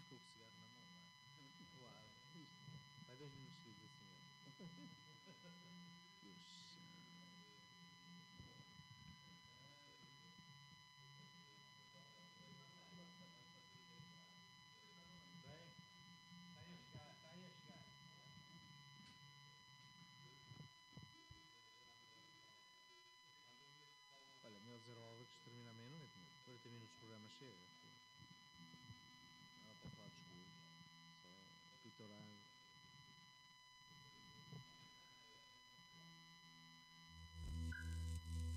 com o cigarro na mão, lá. Claro, isto. Vai 2 minutos seguidos assim, ó. Puxa. Bem, está aí a chegar, está aí a chegar. Olha, meu dizer ao Álvares termina à meia-noite, 40 minutos de programa chega. Ela para falar dos clubes, só pitorado. If I was yours,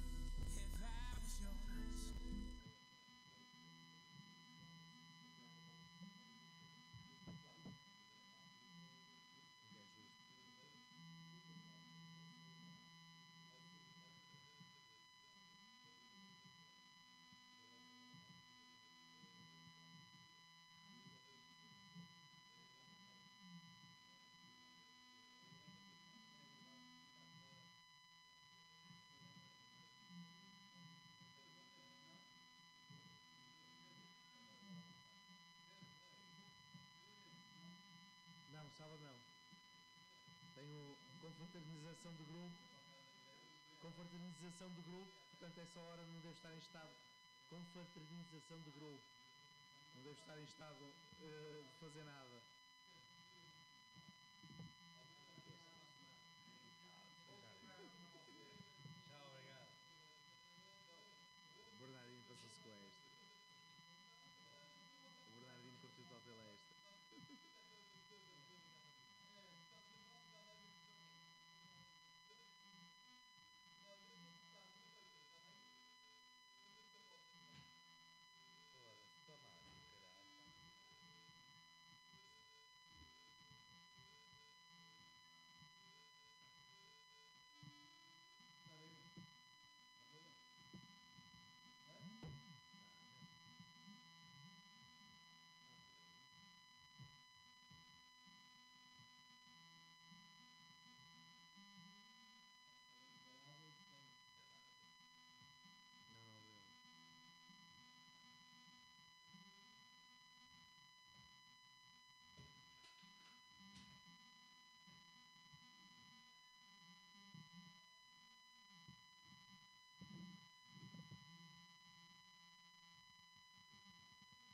Ninguém é justo. Não, sábado não. Tenho confraternização do grupo. Confraternização do grupo, portanto essa hora não devo estar em estado. Confraternização do grupo. Não devo estar em estado de fazer nada. Tchau, obrigado. O Bernardino passou-se com esta. O Bernardino curtiu só pela esta. Foda-se, toma ali,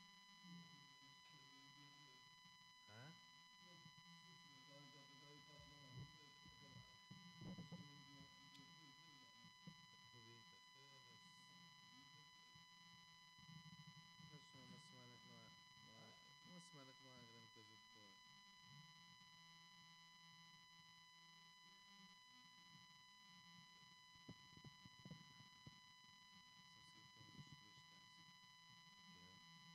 caralho. Não, não, obrigado. Hã? Rubita, foda-se. Mas é uma semana que não há. Uma semana que não há grande coisa de pôr. Só se temos os três distância. O Bernardino vai estar a liderar um movimento de substituição do Serrão e O que é o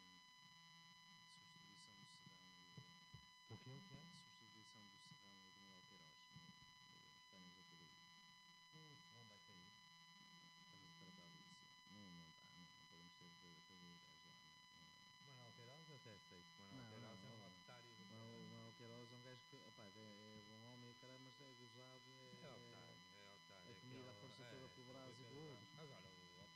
que é? substituição do Serrão e do Manuel Queiroz nos painéis da TVI. O Serrão vai sair. Estamos a tratar disso. Não podemos ter aquele gajo lá. Manuel Queiroz até aceito. Manuel Queiroz é um otário do O Manuel Queiroz é um gajo que opa, é bom homem, caramba, mas é gozado. É otário. É comida a força toda pelo braço e pelo outro. Agora, o Serrão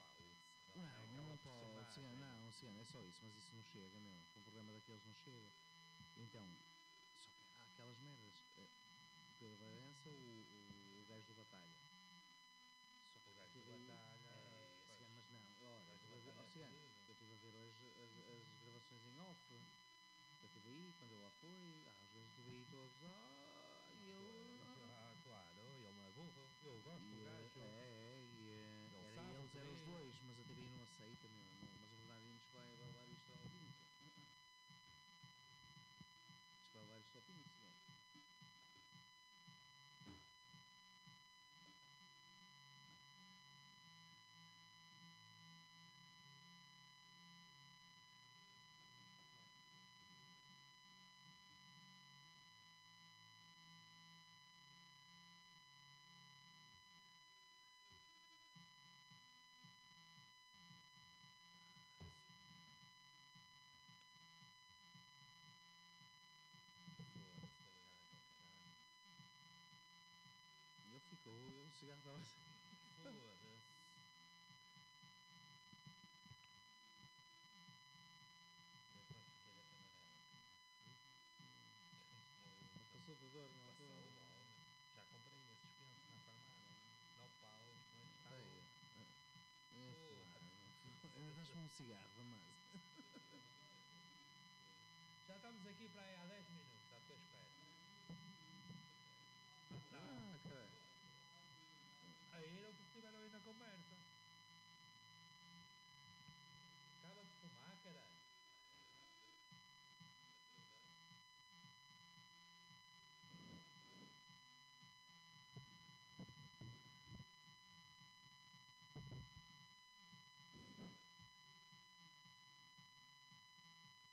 Não pode, cigano, é só isso, mas isso não chega, meu. Com um programa daqueles não chega. Então, só que há aquelas merdas. O Pedro Varença, o gajo do Batalha. Só que O gajo TV, do Batalha, cigano, mas não. Olha, cigano, eu estive a ver hoje as gravações em off da TVI, quando eu lá fui. Os gajos da TVI todos. Claro, ele não é burro. Eu gosto do gajo. Eram os dois, mas a TVI não aceita, meu. Mas o Bernardino vai levar isto ao Pinto. Diz que vai levar isto ao Pinto, meu. Foda-se, estou ligado àquele caralho. E ele ficou, o cigarro estava assim. Foda-se. Arranja-me um cigarro, mas... Já estamos aqui para aí há 10 minutos, à tua espera. cara. Aí não estiveram aí na conversa. Acaba de fumar, caralho.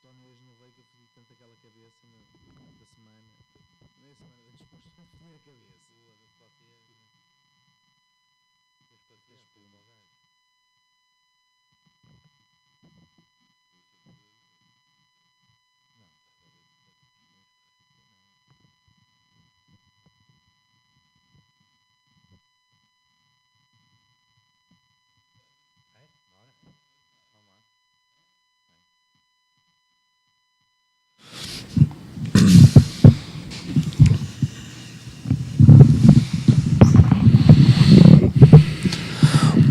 Tony hoje não veio que eu fodi tanto aquela cabeça da semana. Nem a semana da disposto a foder a cabeça. Os pacientes para o gajo. Bora? Vamos lá.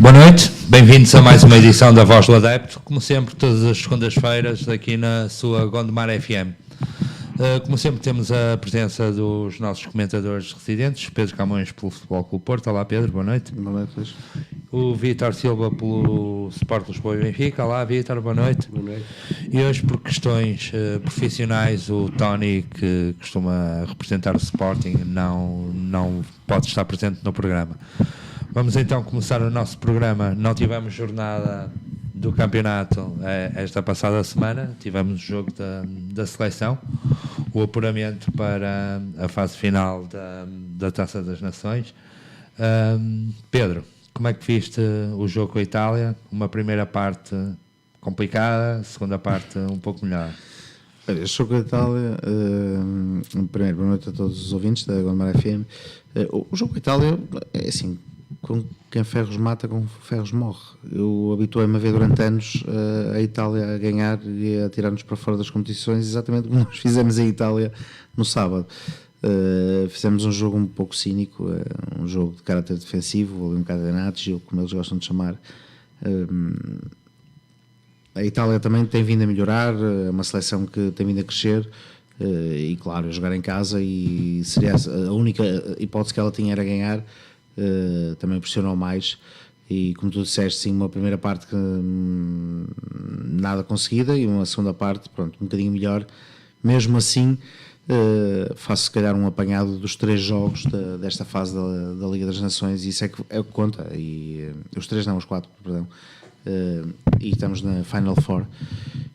Boa noite, bem-vindos a mais uma edição da Voz do Adepto, como sempre todas as segundas-feiras aqui na sua Gondomar FM. Como sempre temos a presença dos nossos comentadores residentes, Pedro Camões pelo Futebol Clube Porto. Olá Pedro, boa noite. Boa noite. O Vítor Silva pelo Sport Lisboa e Benfica. Olá Vítor, boa noite. Boa noite. E hoje por questões profissionais o Tony, que costuma representar o Sporting, não pode estar presente no programa. Vamos então começar o nosso programa. Não tivemos jornada do campeonato esta passada semana, tivemos o jogo da seleção, o apuramento para a fase final da Taça das Nações. Pedro, como é que viste o jogo com a Itália? Uma primeira parte complicada, segunda parte um pouco melhor. Este jogo com a Itália, primeiro, boa noite a todos os ouvintes da Gondomar FM. O jogo com a Itália é assim, com quem ferros mata, com ferros morre. Eu habituei-me a ver durante anos a Itália a ganhar e a tirar-nos para fora das competições, exatamente como nós fizemos em Itália no sábado. Fizemos um jogo um pouco cínico, um jogo de caráter defensivo, um cadenaggio, como eles gostam de chamar. A Itália também tem vindo a melhorar, é uma seleção que tem vindo a crescer, e claro, a jogar em casa, e seria a única hipótese que ela tinha era ganhar. Também pressionou mais, e como tu disseste, sim, uma primeira parte que nada conseguida e uma segunda parte, pronto, um bocadinho melhor. Mesmo assim, faço se calhar um apanhado dos 3 jogos desta fase da Liga das Nações, e isso é o que conta, e os 3 não, os 4, perdão, e estamos na Final Four,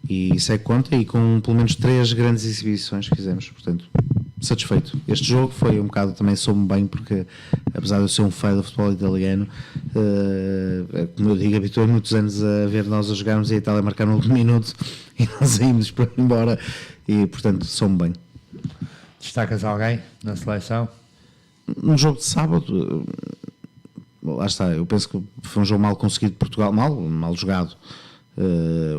e isso é que conta, e com pelo menos 3 grandes exibições que fizemos, portanto satisfeito. Este jogo foi um bocado, também soube bem, porque apesar de eu ser um fã do futebol italiano, como eu digo, habituei muitos anos a ver nós a jogarmos e a Itália a marcar no último minuto e nós saímos para embora, e portanto soube bem. Destacas alguém na seleção? No jogo de sábado, lá está, eu penso que foi um jogo mal conseguido de Portugal, mal jogado.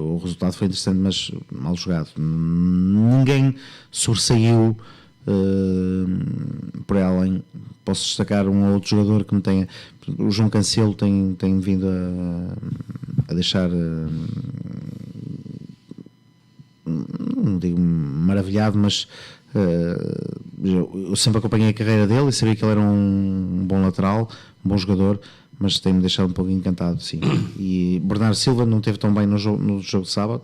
O resultado foi interessante, mas mal jogado. Ninguém sobressaiu por além. Posso destacar um ou outro jogador que me tenha. O João Cancelo tem vindo a deixar, não digo maravilhado, mas eu sempre acompanhei a carreira dele e sabia que ele era um bom lateral, um bom jogador, mas tem-me deixado um pouco encantado, sim. E Bernardo Silva não esteve tão bem no jogo de sábado,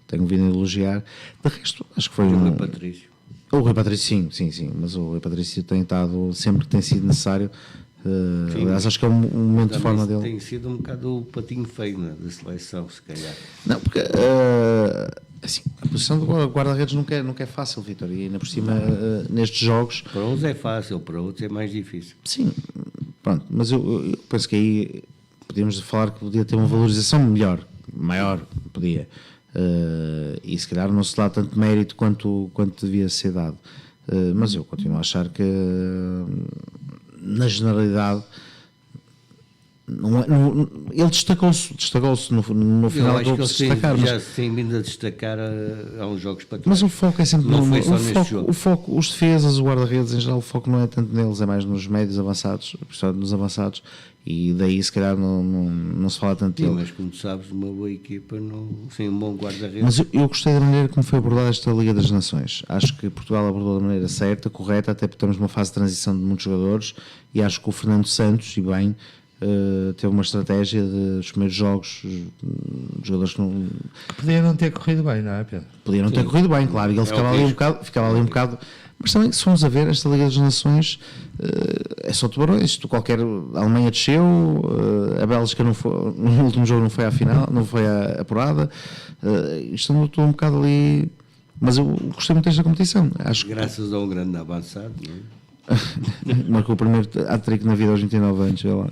tenho vindo a elogiar. De resto, acho que foi o Rui Patrício. O Rui Patrício, sim, mas o Rui Patrício tem estado sempre que tem sido necessário. Aliás, acho que é um momento de forma dele. Tem sido um bocado o patinho feio da seleção, se calhar. Não, porque assim, a posição do guarda-redes nunca é fácil, Vítor, e ainda por cima nestes jogos. Para uns é fácil, para outros é mais difícil. Sim, pronto, mas eu penso que aí podíamos falar que podia ter uma valorização maior, podia. E se calhar não se dá tanto mérito quanto devia ser dado, mas eu continuo a achar que na generalidade ele destacou-se no final. Eu acho que ele já se tem vindo a destacar há uns jogos para trás. Mas o foco é sempre não foi só neste jogo. O foco, os defesas, o guarda-redes em geral, o foco não é tanto neles, é mais nos médios avançados, nos avançados, E daí se calhar não se fala tanto Sim, dele. mas como tu sabes, uma boa equipa, sem um bom guarda-redes. Mas eu gostei da maneira como foi abordada esta Liga das Nações. Acho que Portugal abordou da maneira certa, correta, até porque estamos numa fase de transição de muitos jogadores, e acho que o Fernando Santos, e bem, teve uma estratégia dos primeiros jogos, jogadores que não... Podia não ter corrido bem, não é, Pedro? Podia não ter corrido bem, claro, e ele ficava ali um bocado. Mas também, se formos a ver, esta Liga das Nações é só tubarões. A Alemanha desceu, a Bélgica não foi, no último jogo não foi à final, não foi à apurada. Isto andou um bocado ali. Mas eu gostei muito desta competição. Acho que Graças a um grande avançado, não é? marcou o primeiro hat-trick na vida aos 29 anos. Sei lá.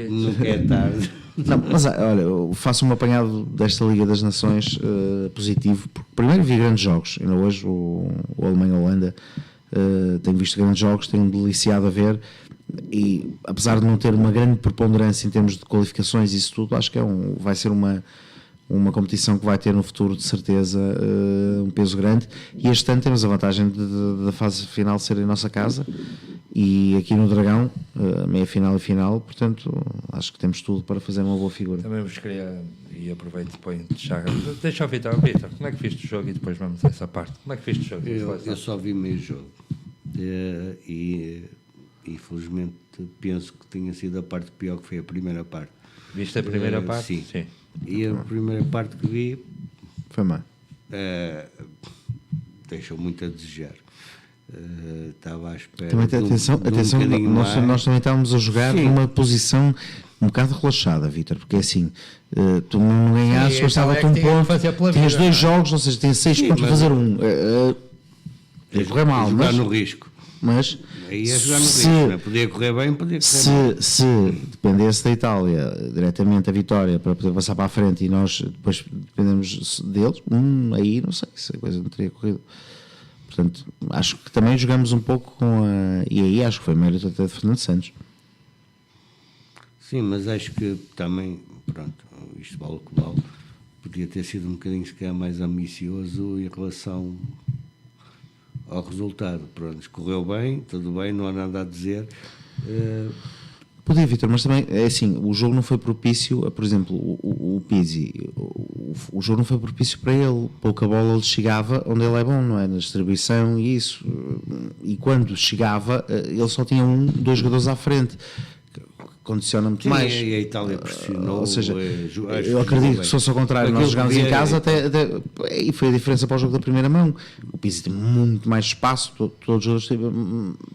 Nunca é tarde. Não, mas olha, eu faço um apanhado desta Liga das Nações positivo, porque primeiro vi grandes jogos, ainda hoje o Alemanha-Holanda, tenho visto grandes jogos, tenho-me deliciado a ver, e apesar de não ter uma grande preponderância em termos de qualificações e isso tudo, acho que vai ser uma competição que vai ter no futuro, de certeza, um peso grande. E este ano temos a vantagem da fase final ser em nossa casa, e aqui no Dragão, meia final e final, portanto acho que temos tudo para fazer uma boa figura. Também vos queria, e aproveito depois de Chagas, deixa eu ver, Vitor, como é que viste o jogo, e depois vamos a essa parte. Como é que viste o jogo? Eu só vi meio jogo, e infelizmente penso que tenha sido a parte pior, que foi a primeira parte. Viste a primeira parte? Sim. E a primeira parte que vi Foi má. deixou muito a desejar. Estava à espera. Também de um atenção, bocadinho nós mais. também estávamos a jogar Sim. numa posição um bocado relaxada, Vítor, porque assim, tu não ganhasses, Sim, bastava-te então é um que tinha que ponto, fazer pela tinhas vida, 2 não é? jogos, ou seja, tinhas 6 Sim, pontos para mas- fazer um. Ia correr mal, jogar mas, no risco. mas Aí ia jogar no se, risco. Não é? Podia correr bem, podia correr mal. se dependesse da Itália diretamente a vitória para poder passar para a frente, e nós depois dependemos deles, aí não sei se a coisa não teria corrido. Portanto, acho que também jogamos um pouco com a. E aí acho que foi mérito até de Fernando Santos. Sim, mas acho que também, pronto, isto vale o que vale, podia ter sido um bocadinho se calhar mais ambicioso em relação ao resultado. Pronto, correu bem, tudo bem, não há nada a dizer. Podia, Vitor, mas também é assim, o jogo não foi propício a, por exemplo, o Pizzi, o jogo não foi propício para ele, pouca bola ele chegava onde ele é bom, não é? Na distribuição e isso, e quando chegava ele só tinha 2 jogadores à frente, condiciona muito Sim, mais. e a Itália pressionou. Ou seja, acho eu acredito que se fosse ao contrário, nós jogámos em casa e foi a diferença para o jogo da primeira mão. O Pizzi tem muito mais espaço, todos os jogadores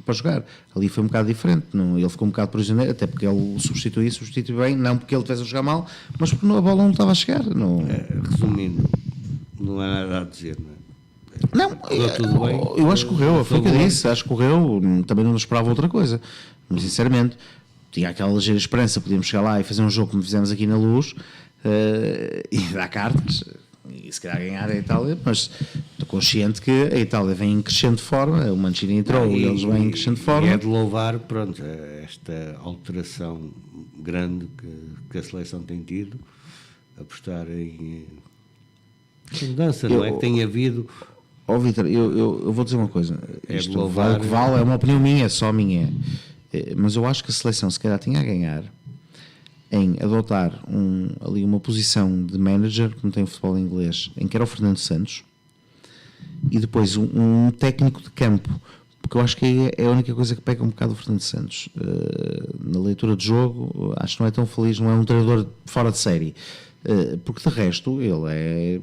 para jogar. Ali foi um bocado diferente, ele ficou um bocado prisioneiro, até porque ele substitui bem, não porque ele estivesse a jogar mal, mas porque a bola não estava a chegar. Resumindo, não há nada a dizer, não é? Não, Correu tudo bem. eu acho que correu, foi o que eu Foi disse, acho que correu, também não esperava outra coisa, mas sinceramente tinha aquela ligeira esperança, podíamos chegar lá e fazer um jogo como fizemos aqui na Luz, e dar cartas e se calhar ganhar a Itália, mas estou consciente que a Itália vem em crescente forma, o Mancini entrou e eles vêm em crescente forma. E é de louvar, pronto, esta alteração grande que a seleção tem tido, apostar em mudança, não é? Que tem havido. Vítor, eu vou dizer uma coisa, É isto de louvar, vale o que vale, é uma opinião minha, só minha, mas eu acho que a seleção se calhar tinha a ganhar em adotar ali uma posição de manager, como tem o futebol inglês, em que era o Fernando Santos, e depois um técnico de campo, porque eu acho que é a única coisa que peca um bocado o Fernando Santos. Na leitura de jogo, acho que não é tão feliz, não é um treinador fora de série, porque de resto, ele é,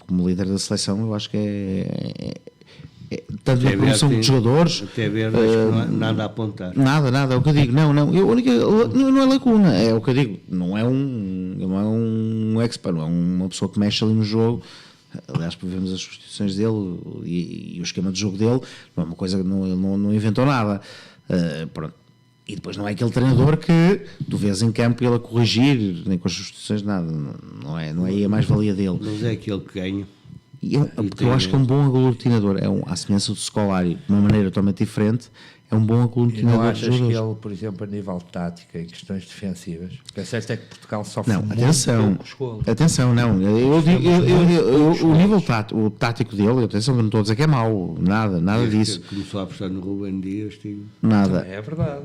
como líder da seleção, eu acho que é tanto na promoção de jogadores. Até ver, acho que não há nada a apontar. Nada, é o que eu digo. Não é lacuna, é o que eu digo. Não é um expert, não é uma pessoa que mexe ali no jogo. Aliás, vemos as substituições dele e o esquema de jogo dele, não é uma coisa que ele não inventou nada. Pronto. E depois não é aquele treinador que tu vês em campo ele a corrigir, nem com as substituições, nada. Não é aí a mais-valia dele. Mas é aquele que ganha. Porque eu acho que é um bom aglutinador, à semelhança do Scolari, de uma maneira totalmente diferente, é um bom E não aglutinador de achas que jogadores. ele, por exemplo, a nível tático, em questões defensivas, porque é certo é que Portugal sofre Não, muito atenção, poucos golos. atenção, não. Eu digo, o nível tático dele, atenção, eu não estou a dizer que é mau, nada Desde que disso, começou a apostar no Rubem Dias, nada. É verdade.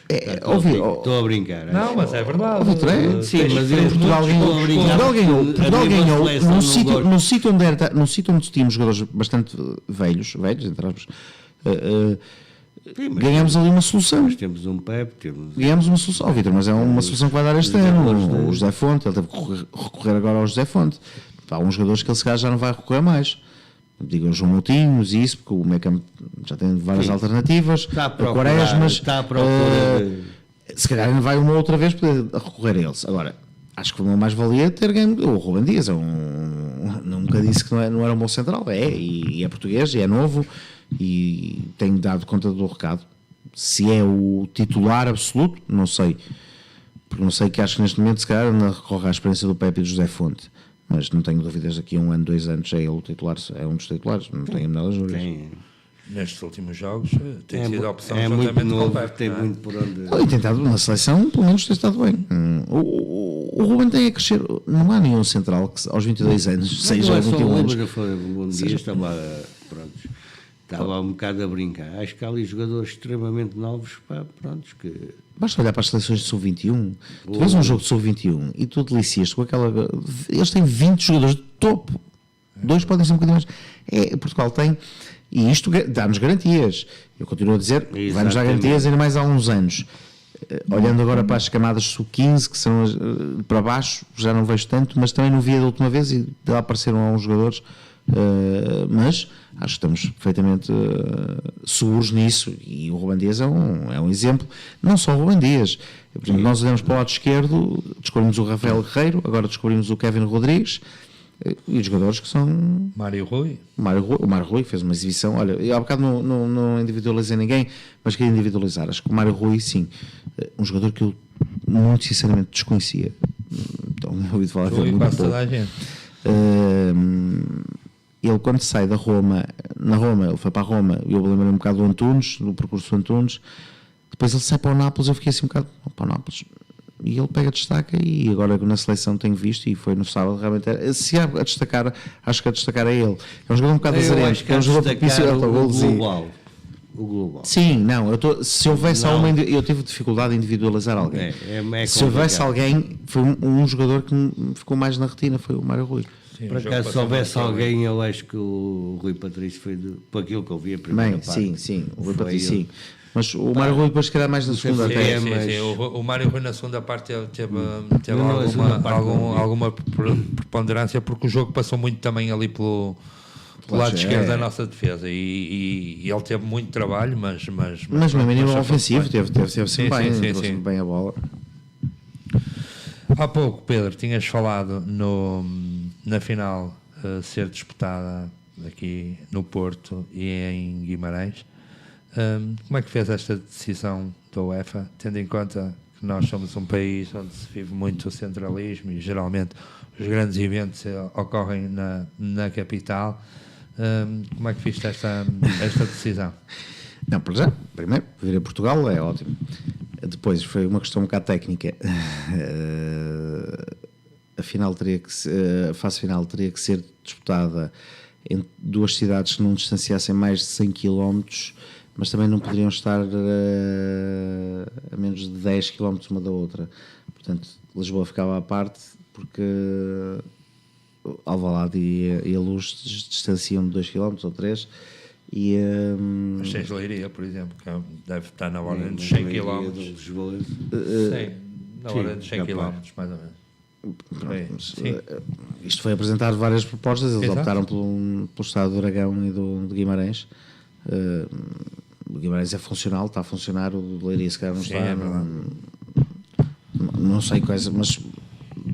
Estou a brincar. Não, mas é verdade. Vitor, Sim, mas Portugal ganhou no sítio onde tínhamos jogadores bastante velhos, entre aspas, ganhamos ali uma solução. Nós temos um Pepe, ganhamos uma solução, Vitor, mas é uma solução que vai dar este ano. O José Fonte, ele teve que recorrer agora ao José Fonte. Há uns jogadores que ele se calhar já não vai recorrer mais. Digo o João Moutinhos e isso, porque o Mecam já tem várias alternativas. Está à procura. Se calhar ainda vai uma outra vez poder recorrer a eles. Agora, acho que foi uma mais-valia ter ganho. O Ruben Dias nunca disse que não era um bom central. E é português, e é novo, e tem dado conta do recado. Se é o titular absoluto, não sei. Porque não sei, que acho que neste momento, se calhar, ainda recorre à experiência do Pepe e do José Fonte. Mas não tenho dúvidas, daqui a 1 ano, 2 anos, é ele o titular, é um dos titulares, não tenho a menor dúvidas. Nestes últimos jogos tem sido a opção muito juntamente novo, com o Pepe. tem muito por onde... E tem estado na seleção, pelo menos tem estado bem. O Ruben tem a crescer, não há nenhum central que aos 22 anos, seja aos 21 anos. Estava um bocado a brincar. Acho que há ali jogadores extremamente novos, que... Basta olhar para as seleções de sub-21. Tu vês um jogo de sub-21 e tu delicias com aquela... Eles têm 20 jogadores de topo. 2 podem ser um bocadinho mais. Portugal tem... E isto dá-nos garantias. Eu continuo a dizer, vai-nos dar garantias ainda mais há uns anos. Olhando agora para as camadas sub-15, que são para baixo, já não vejo tanto, mas também não via da última vez e lá apareceram alguns jogadores. Mas acho que estamos perfeitamente seguros nisso, e o Ruben Dias é um exemplo. Não só o Ruben Dias, por exemplo, nós olhamos para o lado esquerdo, descobrimos o Rafael Guerreiro, agora descobrimos o Kevin Rodrigues, e os jogadores que são... Mário Rui. O Mário Rui fez uma exibição. Olha, eu há bocado não individualizei ninguém, mas queria individualizar. Acho que o Mário Rui, sim, um jogador que eu muito sinceramente desconhecia. Então, não ouvi falar dele muito pouco. Ele, quando sai da Roma, na Roma, ele foi para a Roma, e eu lembrei um bocado do Antunes, do percurso do Antunes. Depois ele sai para o Nápoles, eu fiquei assim um bocado para o Nápoles. E ele pega destaca, e agora na seleção tenho visto, e foi no sábado, realmente se há a destacar, acho que a destacar é ele. É um jogador um bocado azarento, é um jogador propício a golos. O global. Sim, não, se houvesse eu tive dificuldade em individualizar alguém. Se houvesse alguém, foi um jogador que me ficou mais na retina, foi o Mário Rui. Sim, por acaso, se houvesse alguém, eu acho que o Rui Patrício foi, por aquilo que eu vi a primeira parte. Sim, o Rui Patrício, sim. Mas o Mário Rui depois, se calhar, mais na segunda até. Sim. O Mário Rui na segunda parte teve alguma preponderância, porque o jogo passou muito também ali pelo lado esquerdo da nossa defesa, e ele teve muito trabalho, mas no mínimo ofensivo teve bem a bola. Há pouco, Pedro, tinhas falado na final ser disputada aqui no Porto e em Guimarães. Como é que fez esta decisão da UEFA, tendo em conta que nós somos um país onde se vive muito o centralismo e geralmente os grandes eventos ocorrem na capital? Como é que viste esta decisão? Não, por já, primeiro, vir a Portugal é ótimo. Depois foi uma questão um bocado técnica. A fase final teria que ser disputada em 2 cidades que não distanciassem mais de 100 km, mas também não poderiam estar a menos de 10 km uma da outra. Portanto, Lisboa ficava à parte, porque Alvalade e a Luz distanciam de 2 km ou 3. Mas tens Leiria, por exemplo, que deve estar na ordem de 100 km. Sim, na ordem de 100 km, mais ou menos. Isto foi apresentado várias propostas, eles optaram pelo estado do Dragão e do Guimarães. O Guimarães é funcional, está a funcionar, o de Leiria se calhar não está. Não sei quais, mas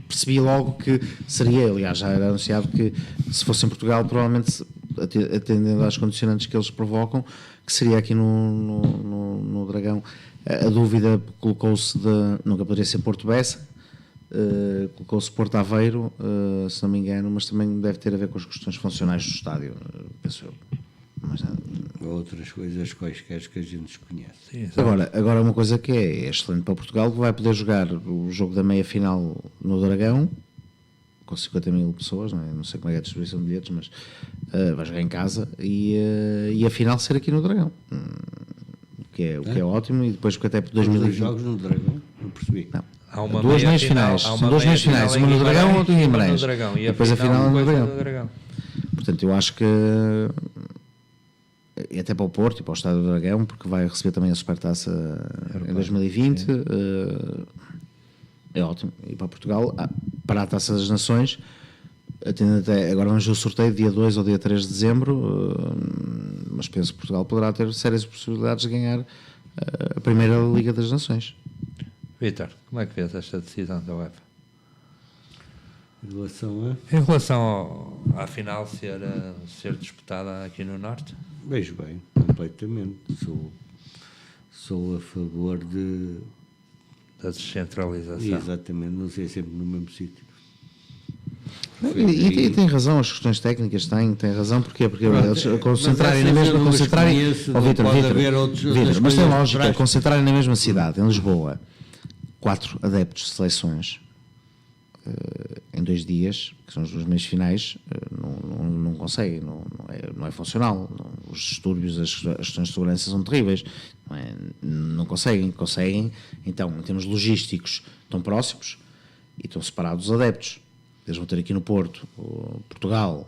percebi logo que seria, aliás, já era anunciado que se fosse em Portugal, provavelmente, atendendo às condicionantes que eles provocam, que seria aqui no Dragão. A dúvida colocou-se nunca poderia ser Porto Bessa, colocou-se Porto Aveiro, se não me engano, mas também deve ter a ver com as questões funcionais do estádio, penso eu. Mas, outras coisas quaisquer que a gente desconhece. Sim, agora uma coisa que é excelente para Portugal, vai poder jogar o jogo da meia-final no Dragão com 50 mil pessoas, não sei como é a distribuição de bilhetes, mas vai jogar em casa e a final ser aqui no Dragão, o que é ótimo, e depois porque até por Os 2020. jogos no Dragão, não percebi. Não. Há uma Duas meia meias final, finais, há uma são duas meia meias finais, final uma em no Dragão, Guimarães outra em e uma no Guimarães. Dragão, e a Depois a final no depois é Dragão. no Dragão. Portanto, eu acho que e até para o Porto e para o Estádio do Dragão, porque vai receber também a Supertaça em 2020, é ótimo. E para Portugal, para a Taça das Nações, agora vamos ver o sorteio dia 2 ou dia 3 de dezembro, mas penso que Portugal poderá ter sérias possibilidades de ganhar a primeira Liga das Nações. Vítor, como é que vês esta decisão da UEFA? Em Em relação à final ser disputada aqui no Norte? vejo bem, completamente. Sou a favor Da descentralização. exatamente, não sei, sempre no mesmo sítio. E tem razão, as questões técnicas tem razão, porque eles concentrarem na mesma, mas essas eu não as conheço, Vítor, pode haver outras mas tem coisas lógica, por trás. concentrarem na mesma cidade, em Lisboa, 4 adeptos de seleções em 2 dias, que são os 2 meios finais, não conseguem, não é funcional. Os distúrbios, as questões de segurança são terríveis, não conseguem, então, em termos logísticos, estão próximos e estão separados os adeptos. Eles vão ter aqui no Porto, Portugal,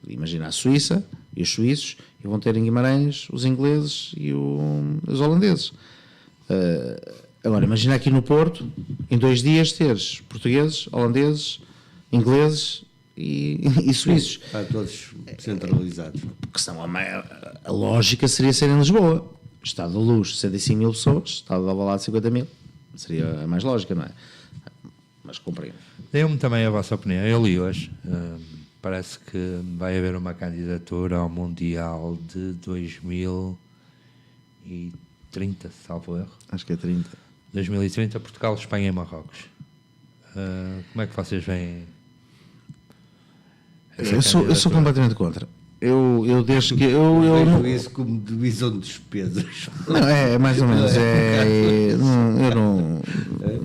imagina a Suíça e os suíços, e vão ter em Guimarães os ingleses e os holandeses. Agora, imagina aqui no Porto, em 2 dias, teres portugueses, holandeses, ingleses e suíços. Está todos centralizados. Porque senão a lógica seria ser em Lisboa. Estado da Luz, 65 mil pessoas, Estado de Alvalade, 50 mil. Seria a mais lógica, não é? Mas compreendo. Dê-me também a vossa opinião. Eu li hoje, parece que vai haver uma candidatura ao Mundial de 2030, salvo erro. Acho que é 30. 2030, Portugal, Espanha e Marrocos. Como é que vocês veem essa Eu sou candidatura? completamente contra. Eu desde que eu Vejo não, isso como divisão de despesas. não, é mais ou menos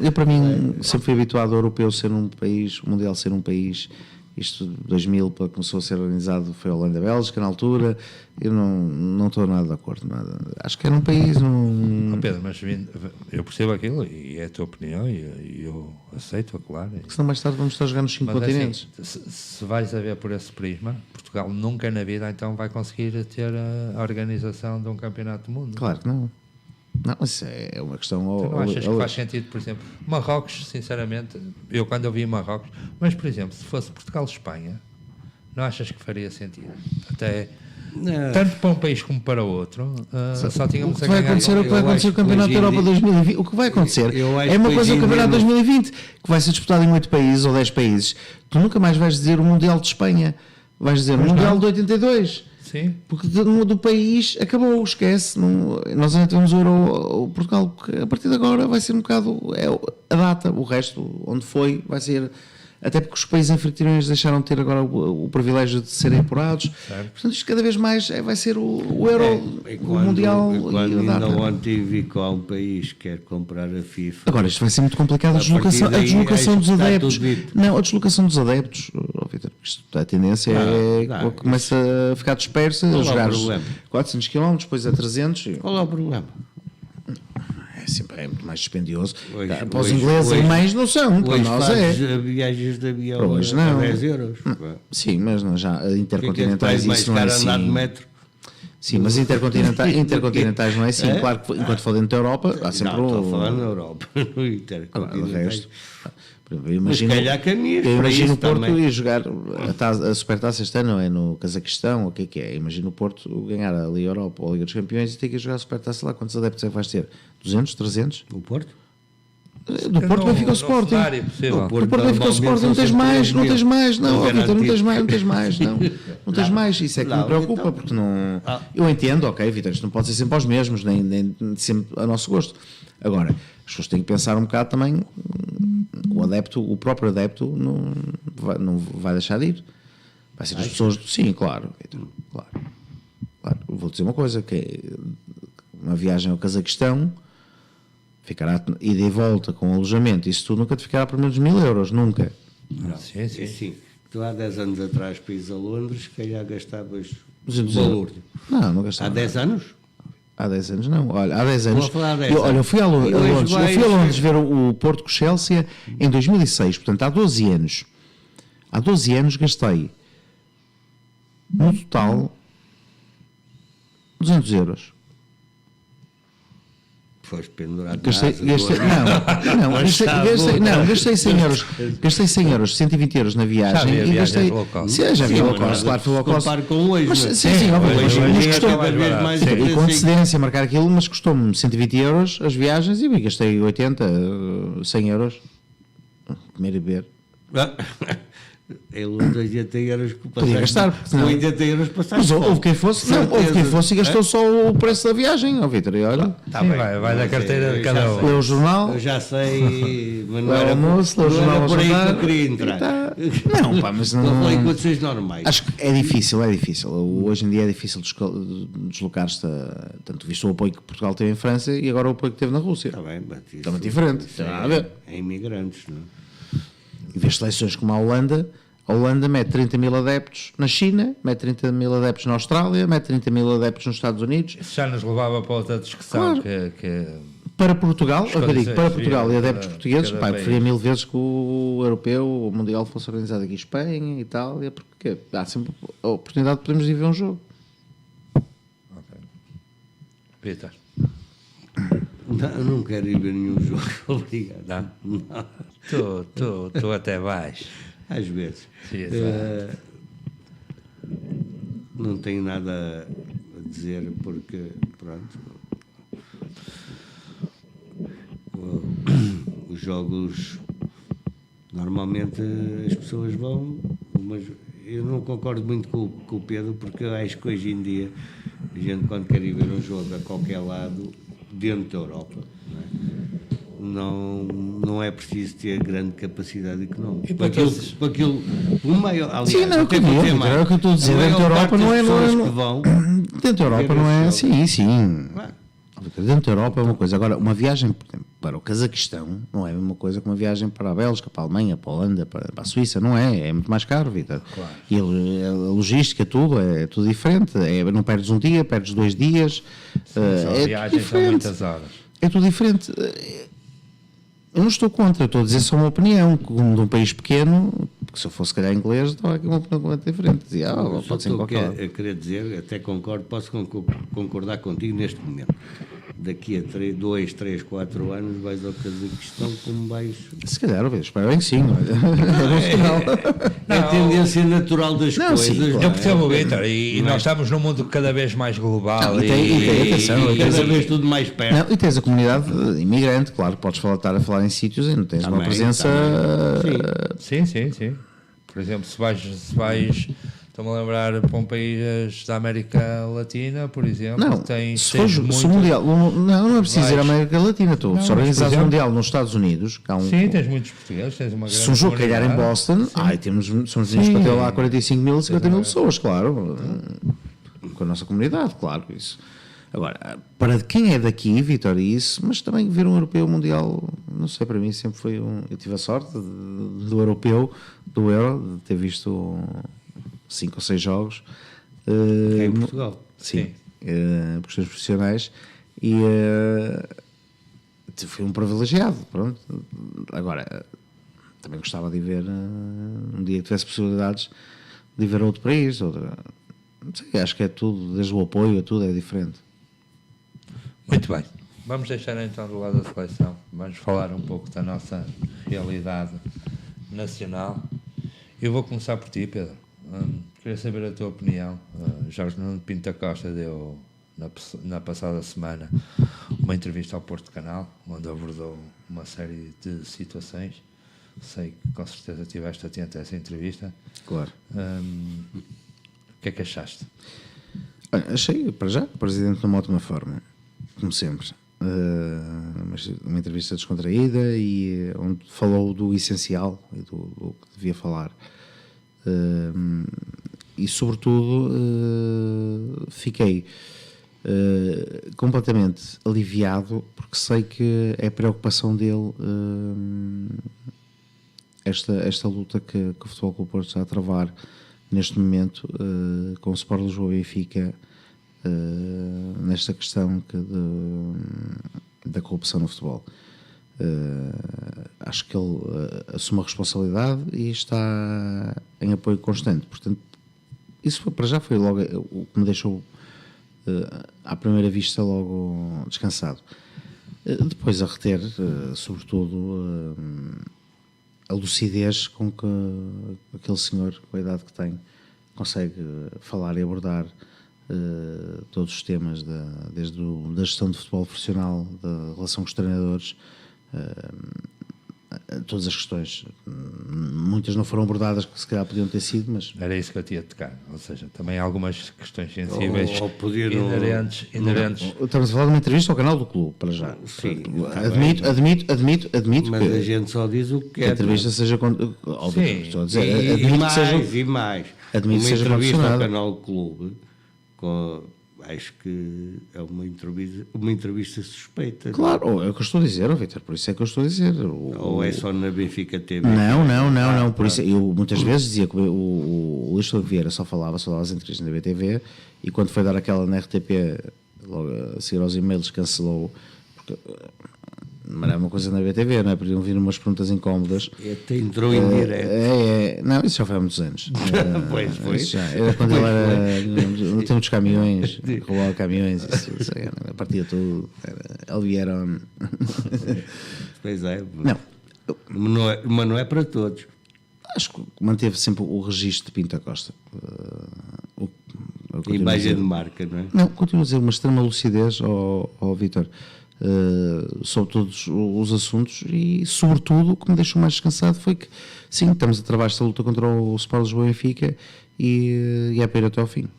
eu para mim sempre fui habituado ao europeu ser um país, o mundial ser um país. Isto 2000 começou a ser organizado, foi a Holanda-Bélgica na altura. Eu não estou nada de acordo, nada. Acho que era um país Pedro, mas eu percebo aquilo e é a tua opinião e eu aceito-a, claro. que senão mais tarde vamos estar a jogar nos 5 Mas continentes. assim, se vais a ver por esse prisma, Portugal nunca na vida então vai conseguir ter a organização de um campeonato do mundo. Claro que não. Não, isso é uma questão. Tu não achas que faz sentido, por exemplo, Marrocos, sinceramente, eu quando eu vi Marrocos, mas por exemplo, se fosse Portugal-Espanha, não achas que faria sentido? Até tanto para um país como para outro, só tínhamos O que vai acontecer é o que vai acontecer no Campeonato da Europa 2020. O que vai acontecer é uma coisa o Campeonato 2020, que vai ser disputado em 8 países ou 10 países. Tu nunca mais vais dizer o Mundial de Espanha, vais dizer o Mundial de 82. Sim. Porque do país acabou, esquece. Nós ainda temos o Portugal, que a partir de agora vai ser um bocado a data, o resto, onde foi, vai ser. Até porque os países anfitriões deixaram de ter agora o privilégio de serem apurados. Certo. Portanto, isto cada vez mais vai ser o Euro, o Mundial quando e a ainda data. ontem vi que há um país que quer comprar a FIFA. Agora, isto vai ser muito complicado, a deslocação daí, dos acho que está adeptos. tudo dito. Não, a deslocação dos adeptos, Vítor, a tendência Não, que começa a ficar dispersa, a Qual é o jogar problema? 400 km, depois a 300. Qual é o problema? É muito mais dispendioso. Hoje- Para os hoje- ingleses, hoje- alemães não são, para Hoje nós fazes é. viagens de avião Para hoje a não. 10 euros. Sim, mas não, já O que é que intercontinentais faz mais isso não é caro andar de assim. metro? Sim, mas intercontinentais não é assim. É? Claro que enquanto for dentro da Europa, há sempre Não, estou a falar na Europa. No Agora, o intercontinentais. resto. Por exemplo, eu imagino, Mas calhar caminhas eu para imagino isso o Porto também. ir jogar a Supertaça este ano, é no Cazaquistão, o que é? Imagino o Porto ganhar a Liga Europa ou a Liga dos Campeões e ter que ir jogar a Supertaça lá. Quantos adeptos é que vais ter? 200, 300? O Porto? Do Porto vai ficar o Sporting. cenário possível. Do Porto vai ficar o Sporting, não tens mais, não tens mais, não, ó, Vítor, não tens mais, não tens mais, isso é que me Não, preocupa, então- porque não. Eu entendo, ok, Vítor, isto não pode ser sempre aos mesmos, nem sempre a nosso gosto. Agora, as pessoas têm que pensar um bocado também, o próprio adepto não vai deixar de ir. Vai ser as pessoas. Sim, claro, Vítor, claro. Vou dizer uma coisa, que é uma viagem ao Cazaquistão. Ficará ida e volta com alojamento, isso tudo nunca te ficará por menos de 1000 euros, nunca. Sim, sim. É assim, tu há 10 anos atrás para ir a Londres, se calhar gastavas 200 valor. Não Há gastava. 10 anos? Há 10 anos não, olha, há 10 anos. Vou falar há 10 Olha, eu anos. fui a Londres, E hoje eu fui a vais- Londres ver o Porto com o Chelsea em 2006, portanto há 12 anos. Há 12 anos gastei no total 200 euros. Foste pendurado. Gastei, na asa do- não, gastei 100 euros. Gastei 100 euros, 120 euros na viagem. Já havia e gastei. viagens low cost. Sim, já havia Sim, low mas cost, nada claro, foi low cost. comparo com hoje, Mas, não é? sim, obviamente. hoje Mas é custou. cada vez mais E com assim. antecedência marcar aquilo, mas custou-me 120 euros as viagens e bem, gastei 80, 100 euros. Comer e beber. É os 80 euros que passaste. Podia gastar, porque senão- 80 euros passaste. Mas houve fome. quem fosse, não, houve quem fosse e gastou só o preço da viagem, ó Vitor. E olha, Tá Sim, bem. vai da Não carteira sei, de cada eu já um. sei. leu o jornal. Eu já sei, mas não Leu o era, almoço, leu o não jornal era ao por aí que jantar. eu queria entrar. Tá. Não, pá, mas Não não. falei em condições normais. Acho que é difícil, é difícil. Hoje em dia é difícil deslocar-se, tanto visto o apoio que Portugal teve em França e agora o apoio que teve na Rússia. Está bem, mas isso, Totalmente diferente, isso tem nada a ver. É imigrantes, não é? E vês seleções como a Holanda mete 30 mil adeptos na China, mete 30 mil adeptos na Austrália, mete 30 mil adeptos nos Estados Unidos. Isso já nos levava para outra discussão. Claro. Que Para Portugal, As eu digo, condições para de Portugal vida e adeptos de portugueses, cada pá, eu país. preferia 1000 vezes que o europeu, o Mundial fosse organizado aqui em Espanha, Itália, porque há sempre a oportunidade de podermos ir ver um jogo. Peter. Não, eu não quero ir ver nenhum jogo, obrigado. Não? Tu até vais. Às vezes. Sim, exato. Não tenho nada a dizer porque, pronto, os jogos, normalmente as pessoas vão, mas eu não concordo muito com o Pedro, porque eu acho que hoje em dia a gente, quando quer ir ver um jogo a qualquer lado dentro da Europa, não é preciso ter grande capacidade económica. E para todos? Para aquilo, o maior, aliás, Sim, não, até eu vou digo, dizer Vitor, é o que eu estou a dizer, a dentro da maior Europa parte não das é- pessoas não é- que vão Dentro da Europa ver não é, esse jogo. sim. Claro. Dentro da Europa é uma coisa. Agora, uma viagem, por exemplo, para o Cazaquistão não é a mesma coisa que uma viagem para a Bélgica, para a Alemanha, para a Holanda, para a Suíça, não é? É muito mais caro, Vitor. Claro. E a logística, tudo, é tudo diferente. Não perdes um dia, perdes 2 dias. São é viagens, tudo são diferente. muitas horas. É tudo diferente. Eu não estou contra, eu estou a dizer só uma opinião. Como de um país pequeno, porque se eu fosse, se calhar, inglês, estava aqui uma opinião completamente diferente. Dizia, Eu só pode ser em estou qualquer lado. a querer dizer, até concordo, posso concordar contigo neste momento. Daqui a 2, 3, 4 anos vais ao Cazaquistão como vais. Se calhar, eu espero bem que sim. Olha. É bom sinal. É a tendência natural das Não, coisas. sim, claro. não Eu é? percebo, Vitor, e Não é? nós estamos num mundo cada vez mais global. Não, e tem atenção, E cada vez tudo mais perto. Não, e tens a comunidade imigrante, claro, podes estar a falar em sítios e não tens uma Também, presença. também. Sim. Por exemplo, se vais estou-me a lembrar para um país da América Latina, por exemplo, Não, tens se o muito- Mundial. Não é preciso ir à Vais- América Latina. Tu, Não, se mas, organizas por o exemplo- Mundial nos Estados Unidos, cá há um. Sim, tens muitos portugueses, tens uma grande Se um jogo calhar em comunidade. Boston, somos vindos para ter lá 45 mil, 50 mil pessoas, claro. Com a nossa comunidade, claro. Isso. Agora, para quem é daqui, Vitória, isso, mas também ver um europeu mundial, não sei, para mim sempre foi um. Eu tive a sorte do europeu, do Euro, de ter visto 5 ou 6 jogos. Cá em Portugal. Sim, Sim. por questões profissionais e fui um privilegiado, pronto. Agora, também gostava de ver um dia que tivesse possibilidades de ver outro país, outra, não sei, acho que é tudo, desde o apoio a tudo é diferente. Muito bem. Vamos deixar então do lado da seleção. Vamos falar um pouco da nossa realidade nacional. Eu vou começar por ti, Pedro. Queria saber a tua opinião. Jorge Nuno Pinto da Costa deu, na passada semana, uma entrevista ao Porto Canal, onde abordou uma série de situações. Sei que com certeza estiveste atento a essa entrevista. Claro. O que é que achaste? Olha, achei, para já, o Presidente numa ótima forma, como sempre. Mas uma entrevista descontraída e onde falou do essencial e do que devia falar. E sobretudo fiquei completamente aliviado porque sei que é preocupação dele esta luta que o Futebol Clube do Porto está a travar neste momento com o Sport Lisboa e Benfica nesta questão da corrupção no futebol. Acho que ele assume a responsabilidade e está em apoio constante. Portanto, isso para já foi logo o que me deixou à primeira vista logo descansado. Depois a reter, sobretudo, a lucidez com que aquele senhor, com a idade que tem, consegue falar e abordar todos os temas, desde da gestão de futebol profissional, da relação com os treinadores, todas as questões. Muitas não foram abordadas que se calhar podiam ter sido, mas... Era isso que eu tinha de tocar, ou seja, também algumas questões sensíveis Ou inerentes. Estamos a falar de uma entrevista ao canal do clube, para já. Sim, Admito mas que a gente só diz o que a é. entrevista seja... Óbvio, Sim. estou a dizer, E admito que seja... mais. Admito Uma que seja entrevista ao condicionada. canal do clube, acho que é uma entrevista suspeita. Claro, é o que eu estou a dizer, Vítor, por isso é que eu estou a dizer. Ou é só na Benfica TV? Não, por isso eu muitas vezes dizia que o Luís Filipe Vieira só falava as entrevistas na BTV, e quando foi dar aquela na RTP, logo a seguir aos e-mails, cancelou, porque não era uma coisa na BTV, não é? Podiam vir umas perguntas incómodas. Até entrou em direto. Não, isso já foi há muitos anos. Pois foi. Isso já, era quando ele era no tempo dos caminhões, roubava caminhões, isso partia tudo, ele vieram. Pois é. Não. Mas não é para todos. Acho que manteve sempre o registro de Pinto da Costa. Imagem de marca, não é? Não, continuo a dizer uma extrema lucidez ao Vítor sobre todos os assuntos, e sobretudo o que me deixou mais descansado foi que sim, estamos a travar esta luta contra o Sport Lisboa e Benfica, e é para ir até ao fim.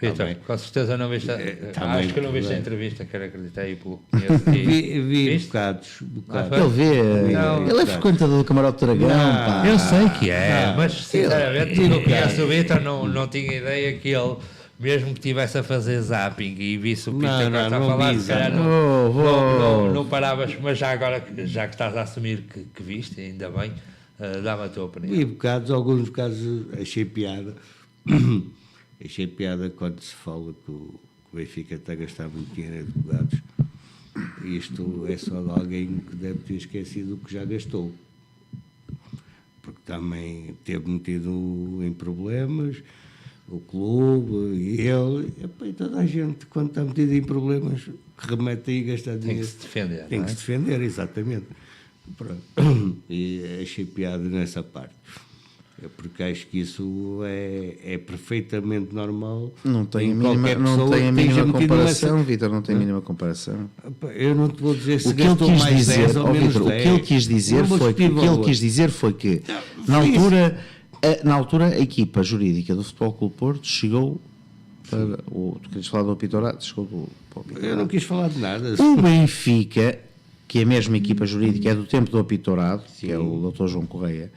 Vitor, com certeza não viste acho que não viste a entrevista, quero acreditar aí pelo que conheço. Vi bocados. Ele vê, Não, ele é frequentador do Camarote do Dragão, pá. Eu sei que é, mas sinceramente, não conheço o Vitor, não tinha ideia que ele, mesmo que estivesse a fazer zapping e visse o Pinto da Costa a falar, se calhar não paravas, mas já agora, já que estás a assumir que viste, ainda bem, dá-me a tua opinião. Vi bocados, alguns bocados achei piada. Achei piada quando se fala que o Benfica está a gastar muito dinheiro em advogados. Isto é só de alguém que deve ter esquecido o que já gastou. Porque também teve metido em problemas, o clube e ele. E toda a gente, quando está metido em problemas, remete aí a gastar dinheiro. Tem que se defender. Tem que se defender, exatamente. Pronto. E achei piada nessa parte. Porque acho que isso é perfeitamente normal. Não tem a qualquer mínima, pessoa que esteja metido comparação, nessa... Vítor, não tem a mínima comparação. Eu não te vou dizer se O que ele gastou quis mais dizer, 10 ou menos 10. Vítor, o que ele quis dizer foi que na altura a equipa jurídica do Futebol Clube Porto chegou para tu queres falar do apitorato? Chegou para o apitorato. Eu não quis falar de nada. O Benfica, que é a mesma equipa jurídica, é do tempo do apitorato, que é o Dr. João Correia,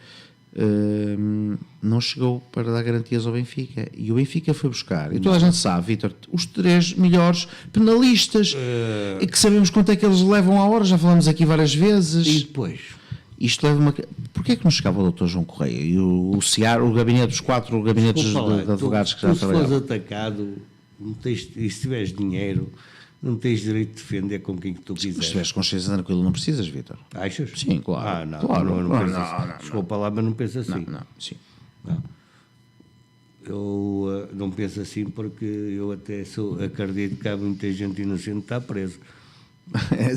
não chegou para dar garantias ao Benfica, e o Benfica foi buscar, e toda a gente sabe, Vítor, os 3 melhores penalistas, e que sabemos quanto é que eles levam à hora, já falamos aqui várias vezes. E depois? Isto leva uma... Porquê é que não chegava o Dr. João Correia e o CIAR, o gabinete, os 4 gabinetes de advogados que já trabalhavam? Se fores atacado, não tens, e se tiveres dinheiro, não tens direito de defender com quem que tu quiseres. Se tiveres consciência tranquila, não precisas, Vítor. Achas? Sim, claro. Não, claro. não penso assim. Desculpa lá, mas não penso assim. Não, sim. Não. Eu não penso assim porque eu até acredito que há muita gente inocente que está preso.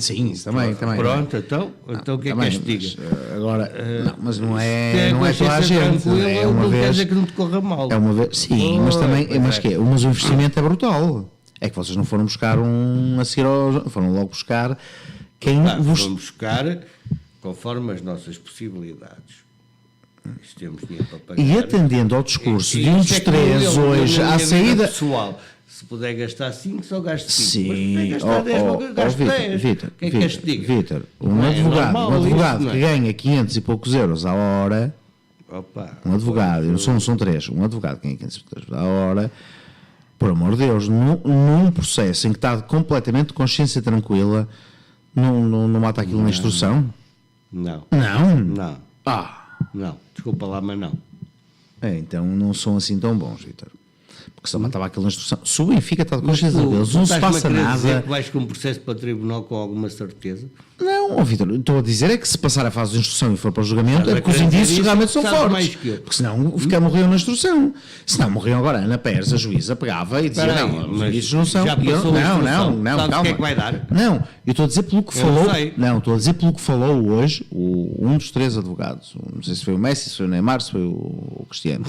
Sim, isso também. Pronto, então o que é que és que diga? Agora, mas não é toda a gente. É uma não quer vez. dizer que não te corra mal. É uma vez. Sim, mas também. Mas o investimento é brutal. É que vocês não foram buscar a seguir foram logo buscar quem vos. Vamos buscar conforme as nossas possibilidades. Se temos dinheiro para pagar. E atendendo ao discurso de um dos 3 hoje, à saída. Pessoal, se puder gastar 5, só gasto 5. Sim, mas gastar 10, gasto 10. Vítor, O que é que és que diga? Vítor, um advogado isso, que ganha 500 e poucos euros à hora, um advogado, não são 3, um advogado que ganha 500 e poucos euros à hora, por amor de Deus, num processo em que está completamente de consciência tranquila, não mata aquilo na instrução? Não. Não? Não. Desculpa lá, mas não. Então não são assim tão bons, Vítor. porque senão estava aquilo na instrução. Se o Benfica está de consciência deles, não se passa nada. Dizer que vais com um processo para o tribunal com alguma certeza? Não, Vitor, estou a dizer é que se passar a fase de instrução e for para o julgamento, é porque os querer dizer indícios isso, realmente são sabes fortes. mais que eu. Porque senão morriam na instrução. Senão morriam agora, Ana Pérez, a juíza, pegava e dizia: Espera aí, não, os mas indícios não são. já E eu, passou a não, instrução. não, Sabes o calma. que é que vai dar? Não, eu estou a dizer pelo que Eu falou. sei. Não, estou a dizer pelo que falou hoje um dos 3 advogados. Não sei se foi o Messi, se foi o Neymar, se foi o Cristiano.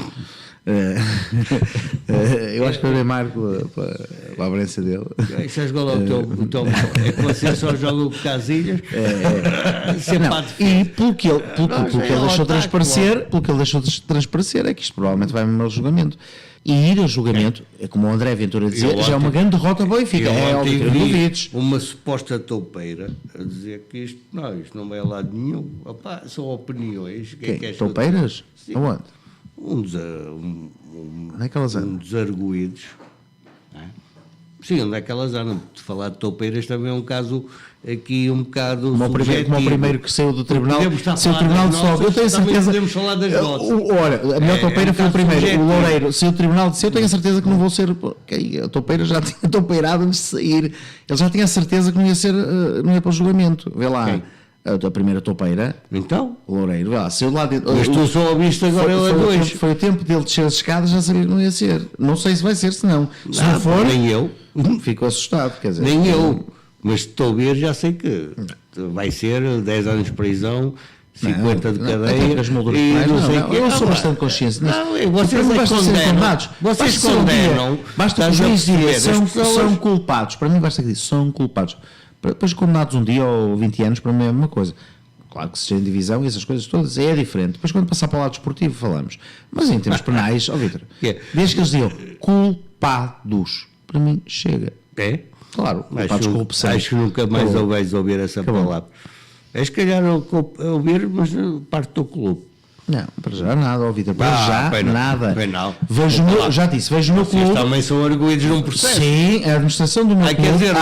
Eu acho que foi o Neymar para a aparência dele. Sabes qual é o teu mal? É que você só joga o Casilhas. E pelo que ele deixou transparecer, pelo que ele deixou transparecer, é que isto provavelmente vai mesmo ao julgamento. E ir ao julgamento, é como o André Ventura dizia, já é uma grande derrota para o Benfica. É óbvio que não duvides. Uma suposta toupeira a dizer que isto não vai a lado nenhum. Opa, são opiniões. Toupeiras? Aonde? Onde é que elas andam? Um dos arguídos. Não é? Sim, onde é que elas andam? De falar de toupeiras também é um caso aqui um bocado como o primeiro que saiu do tribunal, saiu do tribunal de Fogo. Eu tenho certeza. Podemos falar das nossas. Olha, a melhor toupeira foi o primeiro, o Loureiro. Saiu do tribunal, disse: eu tenho a certeza que não vou ser. A toupeira já tinha toupeirado antes de sair. Ele já tinha a certeza que não ia para o julgamento. Vê lá. A primeira toupeira, então? O Loureiro, saiu de lá dentro. Mas tu só ouviste agora ele a dois. Foi o tempo dele descer as escadas, já sabia que não ia ser. Não sei se vai ser, se não. Se não for, nem eu. Fico assustado. Quer dizer, nem eu. Mas estou a ver, já sei que vai ser 10 anos de prisão, 50 de cadeia. E não sei o quê. Eu sou bastante consciente nisso. Vocês condenam. Vocês condenam. Basta que os juízes digam são culpados. Para mim basta que diga são culpados. Depois condenados um dia ou 20 anos, para mim é a mesma coisa. Claro que se seja em divisão e essas coisas todas é diferente. Depois quando passar para o lado desportivo falamos. Mas em termos penais, Vitor, desde que eles digam culpados, para mim chega. É? Claro, culpados de corrupção. Acho que nunca mais vais ouvir essa palavra. É se calhar ouvir, mas parte do clube. Não, para já nada, Vitor, para já nada. Vejo já disse, vejo o meu clube. Vocês também são arguídos num processo. Sim, a administração do meu clube. Quer dizer,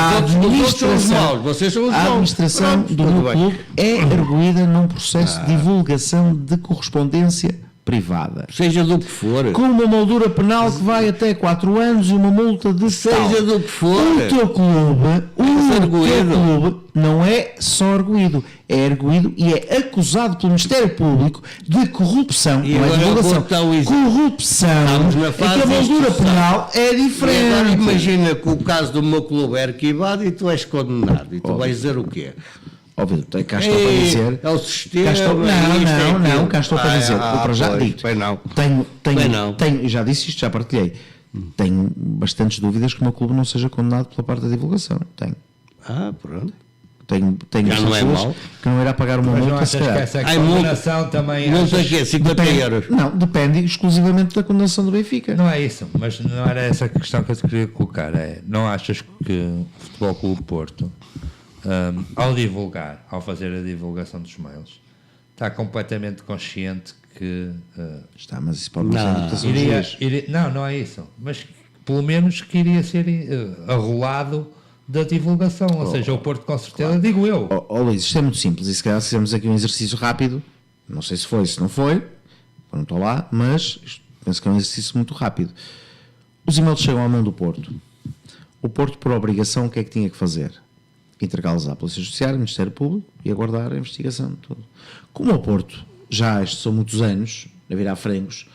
vocês são os maus. A administração do meu clube é arguída num processo de divulgação de correspondência privada. Seja do que for. Com uma moldura penal que vai até 4 anos e uma multa de seja do que for. O teu clube não é só arguído, é arguído e é acusado pelo Ministério Público de corrupção. E não é divulgação. Corrupção. É que a moldura penal é diferente. E agora imagina que o caso do meu clube é arquivado e tu és condenado. E tu vais dizer o quê? Óbvio, cá estou para dizer. É o sistema. Cá estou para dizer. Para já dito. Tenho, já disse isto, já partilhei. Tenho bastantes dúvidas que o meu clube não seja condenado pela parte da divulgação. Tenho. Pronto. Tenho já não é mal. Que não irá pagar uma multa, se calhar. Essa condenação também. Não sei o quê, 50 euros. Não, depende exclusivamente da condenação do Benfica. Não é isso, mas não era essa a questão que eu te queria colocar. Não achas que o Futebol Clube Porto, ao fazer a divulgação dos mails, está completamente consciente que está, mas isso pode não, não é isso, mas pelo menos que iria ser arrolado da divulgação, ou seja, o Porto com certeza, claro. Digo eu. Luís, isto é muito simples, e se calhar fizemos aqui um exercício rápido, não sei se foi, se não foi, eu não estou lá, mas penso que é um exercício muito rápido. Os e-mails chegam à mão do Porto. O Porto, por obrigação, o que é que tinha que fazer? Entregá-los à Polícia Judiciária, ao Ministério Público e aguardar a investigação de tudo. Como o Porto, já estes são muitos anos, a virar frangos,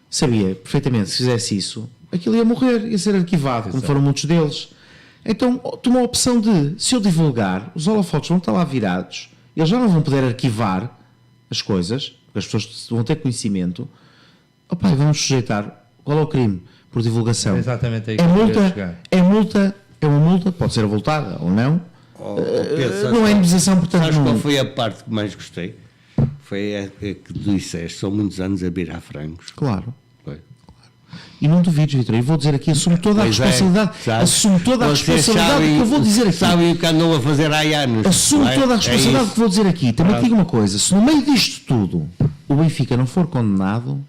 sabia perfeitamente que se fizesse isso, aquilo ia morrer, ia ser arquivado, como foram muitos deles. Então tomou a opção de, se eu divulgar, os holofotes vão estar lá virados, eles já não vão poder arquivar as coisas, porque as pessoas vão ter conhecimento. Vamos sujeitar, qual é o crime? Por divulgação. É exatamente aí que é uma multa, pode ser avultada ou não. Não é indenização, portanto. Sabes qual foi a parte que mais gostei? Foi a que tu disseste, são muitos anos a virar frangos. Claro. E não duvides, Vitor, eu vou dizer aqui, assumo toda a responsabilidade. Assumo toda a responsabilidade que eu vou dizer aqui. Sabem o que andam a fazer há anos. Assumo toda a responsabilidade que vou dizer aqui. Também te digo uma coisa, se no meio disto tudo o Benfica não for condenado,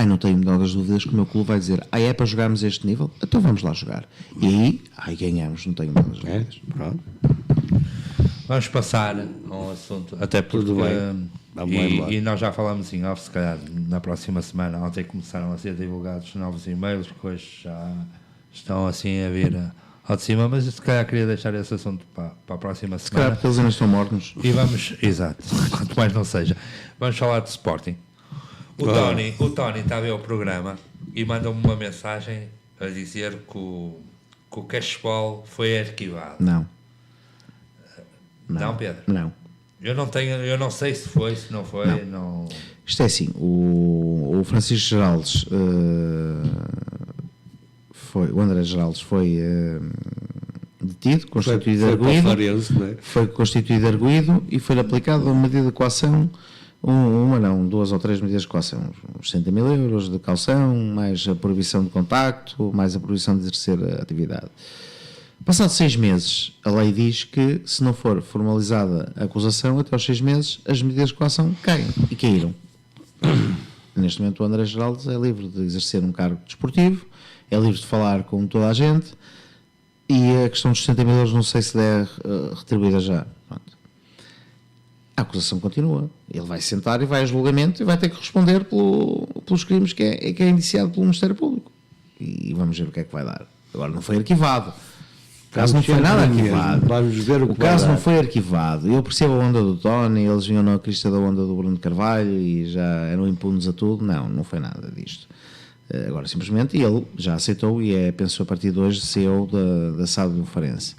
não tenho muitas dúvidas que o meu clube vai dizer, é para jogarmos este nível? Então vamos lá jogar. E aí, ganhamos, não tenho muitas dúvidas. Pronto. Vamos passar a um assunto, até porque Vamos lá embora. E nós já falamos em off, se calhar na próxima semana. Ontem começaram a ser divulgados novos e-mails, que hoje já estão assim a vir ao de cima, mas se calhar queria deixar esse assunto para a próxima Se calhar semana. porque eles ainda estão mornos. E vamos, exato, quanto mais não seja. Vamos falar de Sporting. O Tony está a ver o programa e mandou-me uma mensagem a dizer que o cashball foi arquivado. Não. Não, Pedro? Não. Eu não sei se foi, se não foi. Não. Isto é assim, o Francisco Geraldes o André Geraldes foi detido, constituído Foi para o arguído, Farense, não é? foi constituído arguído e foi aplicado uma medida de coação, duas ou três medidas de coação, uns 60 mil euros de caução, mais a proibição de contacto, mais a proibição de exercer a atividade. Passado 6 meses, a lei diz que, se não for formalizada a acusação, até aos 6 meses, as medidas de coação caem. E caíram. Neste momento, o André Geraldes é livre de exercer um cargo desportivo, é livre de falar com toda a gente, e a questão dos 60 mil euros não sei se é retribuída já. Pronto. A acusação continua. Ele vai sentar e vai a julgamento e vai ter que responder pelos crimes que é indiciado pelo Ministério Público. E vamos ver o que é que vai dar. Agora, não foi arquivado. O caso não foi nada arquivado. Vamos ver o caso não foi arquivado. Eu percebo a onda do Tony, eles vinham na crista da onda do Bruno de Carvalho e já eram impunes a tudo. Não foi nada disto. Agora, simplesmente, ele já aceitou e pensou a partir de hoje CEO da SAD do Farense,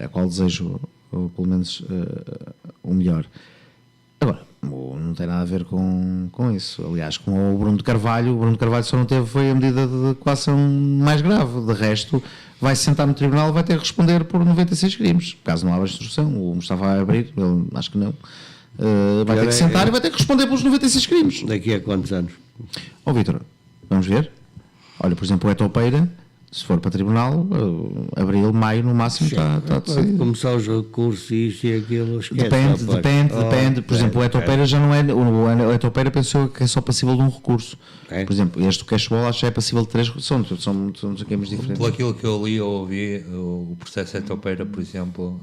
a qual desejo, pelo menos, o melhor. Agora, não tem nada a ver com isso. Aliás, com o Bruno de Carvalho só não teve foi a medida de coação mais grave. De resto, vai se sentar no tribunal e vai ter que responder por 96 crimes. Caso não haja instrução, o Mustafa vai abrir, ele acho que não. Vai ter que sentar e vai ter que responder pelos 96 crimes. Daqui a quantos anos? Vítor, vamos ver. Olha, por exemplo, o Etopeira, se for para tribunal, abril, maio, no máximo, está decidido. Começar os recursos e isto e aquilo, esquece. Depende. Por exemplo, o Etopeira já não é. O Etopeira pensou que é só passível de um recurso. Por exemplo, este cashball acho que é passível de 3 recursos. São esquemas diferentes. Por aquilo que eu li ou ouvi, o processo Etopeira, por exemplo.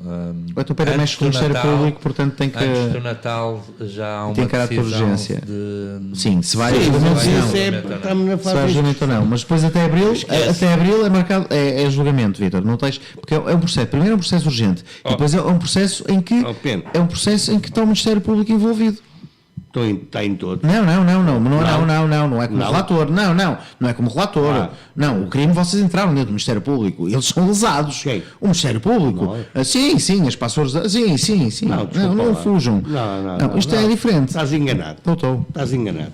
O Etopeira mexe com o Ministério Público, portanto tem que. Antes do Natal já há uma tem caráter de urgência. Sim, se vai estamos na fase julgamento ou não. Mas depois até abril é marcado, é julgamento, Vítor, não tens, porque é um processo, primeiro é um processo urgente, e depois é um processo em que está o Ministério Público envolvido. Está em todo. Não é como relator, não é como relator, não, o crime vocês entraram dentro do Ministério Público, eles são lesados. Quem? O Ministério Público, sim, as pessoas, sim, não fujam. Não, isto é diferente. Estás enganado. Estás enganado.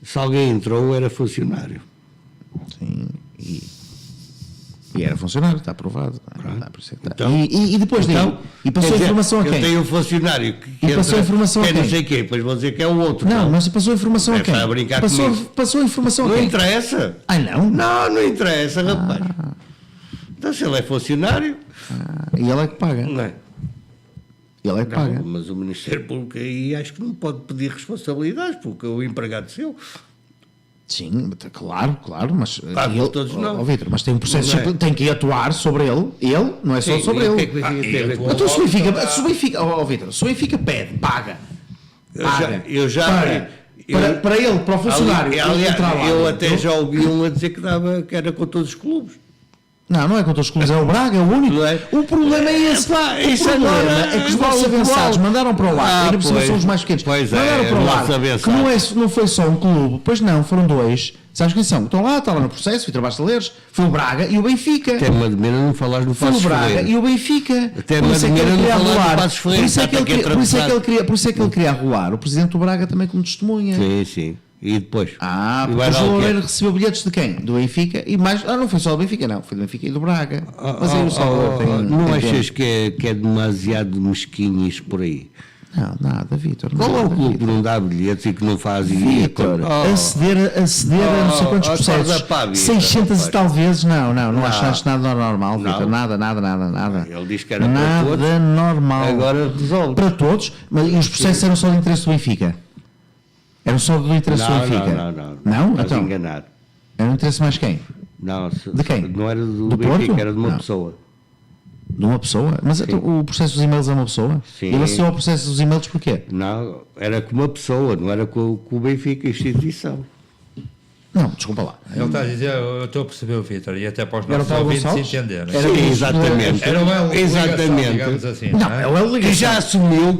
Se alguém entrou, era funcionário. Sim, e era funcionário, está aprovado. Então, e depois disso, e passou a informação a quem? Eu tenho um funcionário que passou a informação a quem? Não sei quem, depois vou dizer que é o outro. Não, mas passou a informação a quem? Passou a informação a quem? Não interessa. Não? Não interessa, rapaz. Então se ele é funcionário... e ele é que paga. Não é? Ele é que paga. Mas o Ministério Público aí acho que não pode pedir responsabilidades, porque o empregado seu... Sim, claro, mas todos não. Vítor, mas tem um processo, tem que atuar sobre ele, não é só sobre ele. Então se o Benfica pede, paga. Para ele, para o funcionário. Eu até já ouvi um a dizer que era com todos os clubes. Não é com todos os clubes, é o Braga, é o único. O problema é esse. O problema é que os vossos avançados mandaram para o lado, ainda por cima são os mais pequenos. Mandaram para o lado, que não foi só um clube, pois não, foram dois. Sabes quem são? Está lá no processo, Vitor Bastaleres, foi o Braga e o Benfica. Até uma de menos não falares no Passos Ferreira. Foi o Braga e o Benfica. Até uma de menos não falares no Passos Ferreira. Por isso é que ele queria arrular o presidente do Braga também como testemunha. Sim. E depois? Porque o João Loureiro recebeu bilhetes de quem? Do Benfica e mais. Não foi só do Benfica, não. Foi do Benfica e do Braga. Mas aí o Salvador não achas que é demasiado mesquinho isto por aí? Não, nada, Vítor. Qual é o clube que não dá bilhetes e que não faz Vítor, aceder a não sei quantos processos, 600 e tal vezes, não achaste nada normal, Vítor, nada. Ele diz que era para todos. Nada normal. Agora resolve. Para todos, mas e os processos eram só de interesse do Benfica? Eram só do interesse do Benfica? Não? Estás enganado. Era um interesse mais quem? Não, de quem? Não era do Benfica, Porto? era de uma pessoa. De uma pessoa? Mas então, o processo dos e-mails é uma pessoa? Sim. Ele associou ao processo dos e-mails porquê? Não, era com uma pessoa, não era com o Benfica, a instituição. Não, desculpa lá. Ele está a dizer, eu estou a perceber o Vítor, e até para os Era o nossos Paulo ouvintes Gonçalves? entenderem. Era Sim, exatamente. Era o L Exatamente. digamos assim. Não, é? é o L Que ligação. já assumiu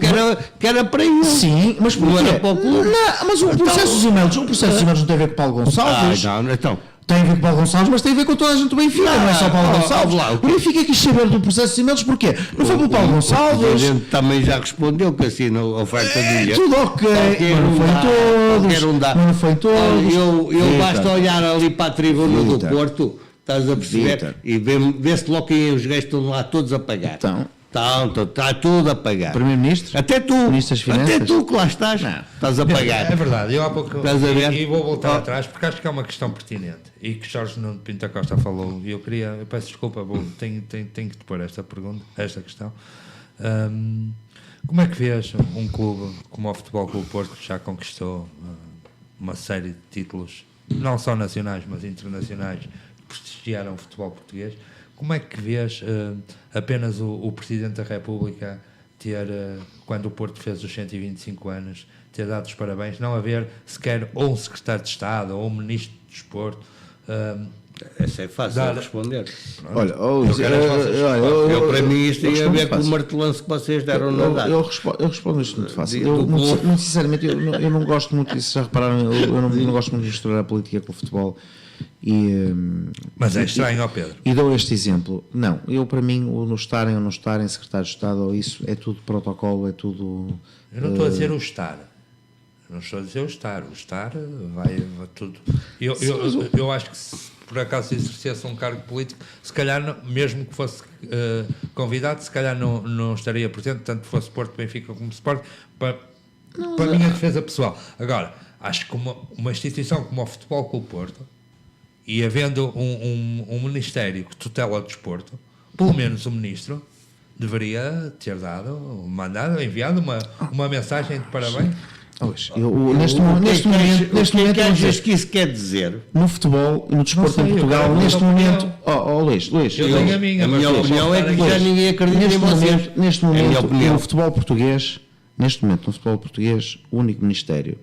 que era para ele. Sim, mas porquê? Não era para o clube. Não, mas o processo dos e-mails não tem a ver com o Paulo Gonçalves. Não, então. Tem a ver com o Paulo Gonçalves, mas tem a ver com toda a gente do Benfica, não é só o Paulo Gonçalves. lá, O Benfica quis saber do processo dos e-mails porquê? Não foi pelo Paulo A Gonçalves. gente também já respondeu que assina a oferta do dia. Tudo ok, Qualquer mas não um foi dá, em todos. qualquer um dá. Mas não foi em todos. Olha, eu Vitor. basta olhar ali para a tribuna do Vitor. Porto, estás a perceber? Vitor. E vê-se logo que os gajos estão lá todos a pagar. Está tudo a pagar. Primeiro-Ministro? Até tu, Ministro das Finanças? até tu que lá estás, estás a pagar. É verdade, eu há pouco Estás a ver? e vou voltar Oh. atrás porque acho que é uma questão pertinente e que Jorge Nuno Pinto da Costa falou e eu peço desculpa, tenho que te pôr esta pergunta, esta questão. Como é que vês um clube como o Futebol Clube Porto, que já conquistou uma série de títulos, não só nacionais mas internacionais, que prestigiaram o futebol português? Como é que vês apenas o Presidente da República ter, quando o Porto fez os 125 anos, ter dado os parabéns, não haver sequer ou um Secretário de Estado ou um Ministro de Desporto? Essa é fácil de responder. Olha, Eu, para mim, isto tem a ver com o fácil. martelanço que vocês deram na data. Eu respondo isto muito fácil. Do Eu, muito, Porto. muito sinceramente, eu não gosto muito disso. Já repararam, eu não gosto muito de misturar a política com o futebol. Mas é estranho, ó Pedro. E dou este exemplo. Não, eu para mim, o não estarem ou não estarem, secretário de Estado ou isso, é tudo protocolo, é tudo. Eu não estou a dizer o estar. Eu não estou a dizer o estar. O estar vai tudo. Eu acho que se por acaso exercesse um cargo político, se calhar, mesmo que fosse convidado, se calhar não estaria presente, tanto fosse Porto, Benfica como Sport, para a minha defesa pessoal. Agora, acho que uma instituição como o Futebol Clube Porto, e havendo um ministério que tutela o desporto, pelo menos o ministro deveria ter enviado uma mensagem de parabéns. Neste momento, que achas que isso quer dizer? no futebol e no desporto Não sei, em Portugal, eu neste tenho momento, Eu Luís, tenho a minha opinião é que Luís, já ninguém acredita em vocês. neste É a minha momento, opinião. no futebol português, o único ministério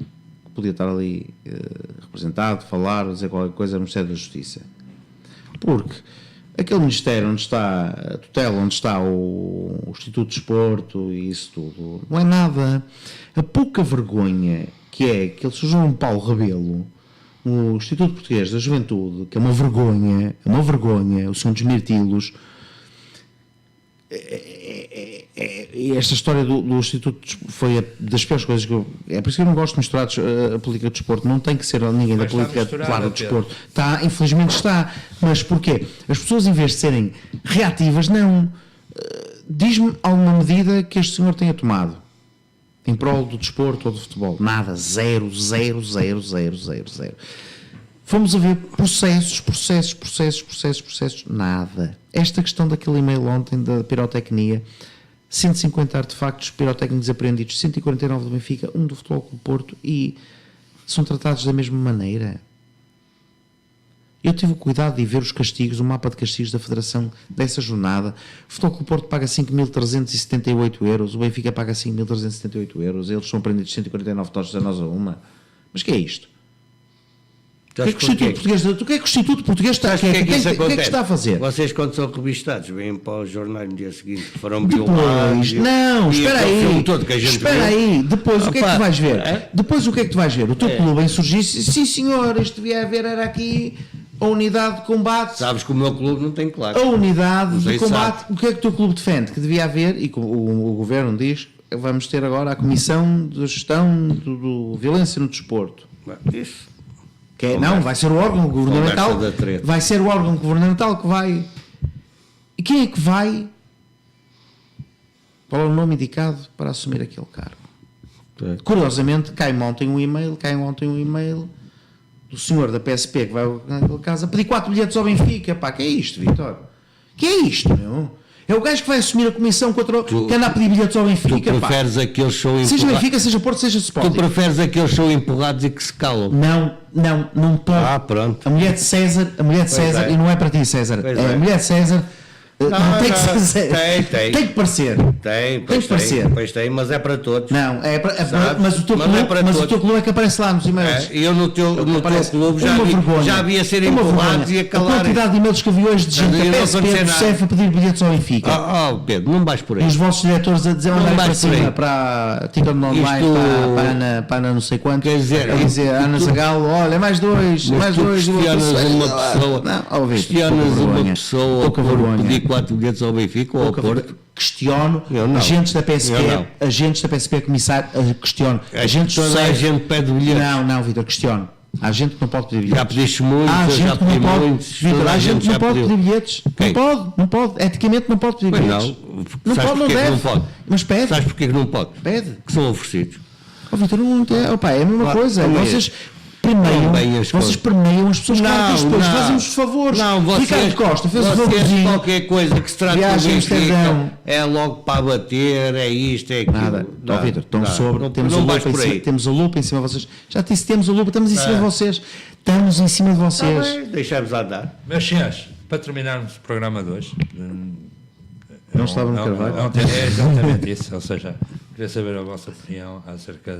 que podia estar ali representado, falar, dizer qualquer coisa, é o Ministério da Justiça. Porque aquele ministério onde está a tutela, onde está o Instituto de Desporto e isso tudo, não é nada. A pouca vergonha que é que ele surgiu um Paulo Rebelo, o Instituto Português da Juventude, que é uma vergonha, o Sr. Desmirtilos. E esta história do Instituto foi das piores coisas que eu. É por isso que eu não gosto de misturar a política do desporto. Não tem que ser ninguém da Mas está política, misturada, claro, do Pedro. desporto. Está, infelizmente está. Mas porquê? As pessoas, em vez de serem reativas, não. Diz-me alguma medida que este senhor tenha tomado em prol do desporto ou do futebol. Nada. Zero. Fomos a ver processos, nada. Esta questão daquele e-mail ontem da pirotecnia, 150 artefactos pirotécnicos apreendidos, 149 do Benfica, um do Futebol Clube Porto, e são tratados da mesma maneira. Eu tive o cuidado de ver os castigos, o mapa de castigos da Federação dessa jornada. O Futebol Clube Porto paga 5.378 euros, o Benfica paga 5.378 euros, eles são apreendidos 149 tochas a nós a uma. Mas que é isto? O que é que o Instituto Português está a fazer? O que é que está a fazer? Vocês, quando são revistados, vêm para o jornal no dia seguinte, foram Depois, violados. não, espera aí. Depois, o que é que tu vais ver? É? Depois, o que é que tu vais ver? O teu clube insurgisse, sim senhor, isto devia haver, era aqui a unidade de combate. Sabes que o meu clube não tem claro. A unidade Não de sei, combate. sabe. O que é que o teu clube defende? Que devia haver, e o governo diz, vamos ter agora a Comissão de Gestão do Violência no Desporto. Isso. Que é, não, vai ser o órgão governamental. Conversa da treta. Vai ser o órgão governamental que vai. E quem é que vai? Qual é o nome indicado para assumir aquele cargo? Curiosamente, cai-me ontem um e-mail do senhor da PSP que vai à casa pedir 4 bilhetes ao Benfica. Pá, que é isto, Vitor? Que é isto, meu? É o gajo que vai assumir a comissão que anda a pedir bilhetes ao Benfica. Tu preferes aqueles que são Seja empurrados. Benfica, seja Porto, seja Sporting. Tu preferes aqueles que são empurrados e que se calam. Não pode. Ah, pronto. A mulher de César, é. e não é para ti, César, Pois a é. mulher de César Não, tem que ser. Tem. Tem que parecer. Tem, Tem que parecer. Pois tem, mas é para todos. Não, Sabes? mas o teu Mas clube, é para mas o todos. teu clube é que aparece lá nos e-mails. E eu no teu clube já havia ser Uma empurrados vergonha. e a calar. A quantidade de e-mails que eu vi hoje de gente Não da ia PSP acontecer do nada. CEF a pedir bilhetes ao Benfica. Pedro, não vais por E aí. os vossos diretores a dizer Não andar para vais por cima, aí. para Ticket Online, Isto- para Ana não sei quanto, Quer dizer, a dizer Ana Zagalo, olha, mais dois, Mas mais tu dois. questionas uma pessoa, Não, questionas uma pessoa pouca por vergonha. pedir 4 bilhetes ao Benfica ou ao Porto. Questiono Eu não. agentes da PSP, Eu não. agentes da PSP comissário, questiono agentes do Toda a CEF. gente pede bilhetes. Não, Vitor, questiono. Há gente que não pode pedir bilhetes. Já pediste muitos, Há eu já gente que pedi não pode, muitos. Vitor, toda há a gente que já não pode pediu. pedir bilhetes. Quem? Não pode. Eticamente não pode pedir Pois bilhetes. não. Sabes não porquê que deve. não pode? Mas pede. Sabes porquê que não pode? Pede. Que são oferecidos. Oh, Vitor, não tem. Opa, é a mesma Claro, coisa. também é. Vocês permeiam, Também as coisas. permeiam as pessoas, claro que eles depois Não. fazem-nos favores. Não, vocês, Ricardo Costa fez o vocês favorzinho. qualquer coisa que se trata Viagem do a Amsterdão. Benfica é logo para bater, é isto, é aquilo. Nada. Ó, Vitor, estão Não, sobre. não, Temos, não a vais lupa em por cima, aí. temos a lupa em cima de vocês. Já te disse, temos a lupa, estamos em cima de vocês. Estamos em cima de Tá vocês. bem, deixamos andar. Meus senhores, para terminarmos o programa de hoje. Não estava no Carvalho? É exatamente isso. Ou seja, queria saber a vossa opinião acerca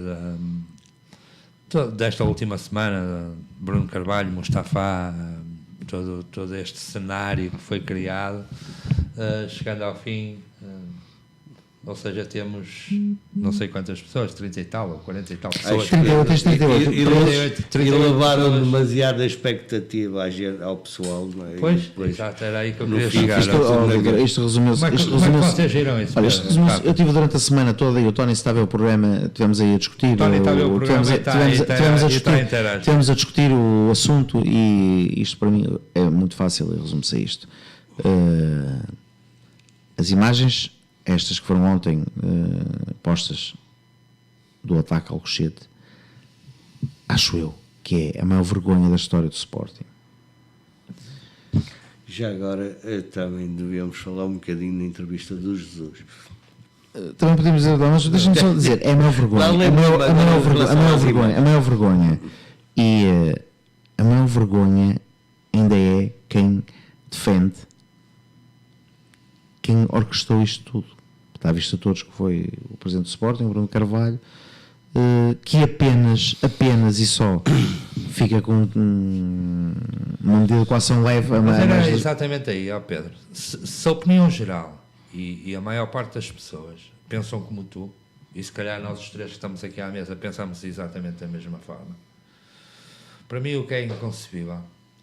desta última semana. Bruno Carvalho, Mustafa, todo este cenário que foi criado, chegando ao fim. Ou seja, temos não sei quantas pessoas, 30 e tal, ou 40 e tal pessoas. 38, tens 38. E levaram demasiada expectativa ao pessoal. Não é? Pois, Depois, exato, era aí que eu no queria fim, chegar. Isto resumiu-se. Como é que vocês viram isso? Olha, isto Pedro? resumiu-se. Rápido. Eu estive durante a semana toda e o Tony estava a ver o programa, estivemos aí a discutir. O Tony está a ver o programa e Tivemos a discutir o assunto e isto para mim é muito fácil e resume-se a isto. As imagens, estas que foram ontem postas do ataque ao Cochete, acho eu que é a maior vergonha da história do Sporting. já agora também devíamos falar um bocadinho na entrevista do Jesus. Também podemos dizer, mas deixa-me só dizer, é a maior vergonha. Não, A maior vergonha. E a maior vergonha ainda é quem defende, quem orquestrou isto tudo. Está à vista a todos que foi o presidente do Sporting, o Bruno Carvalho, que apenas e só fica com uma medida de coação leve. Mas era exatamente aí, ó Pedro. Se a opinião geral e a maior parte das pessoas pensam como tu, e se calhar nós os três que estamos aqui à mesa pensamos exatamente da mesma forma, para mim o que é inconcebível,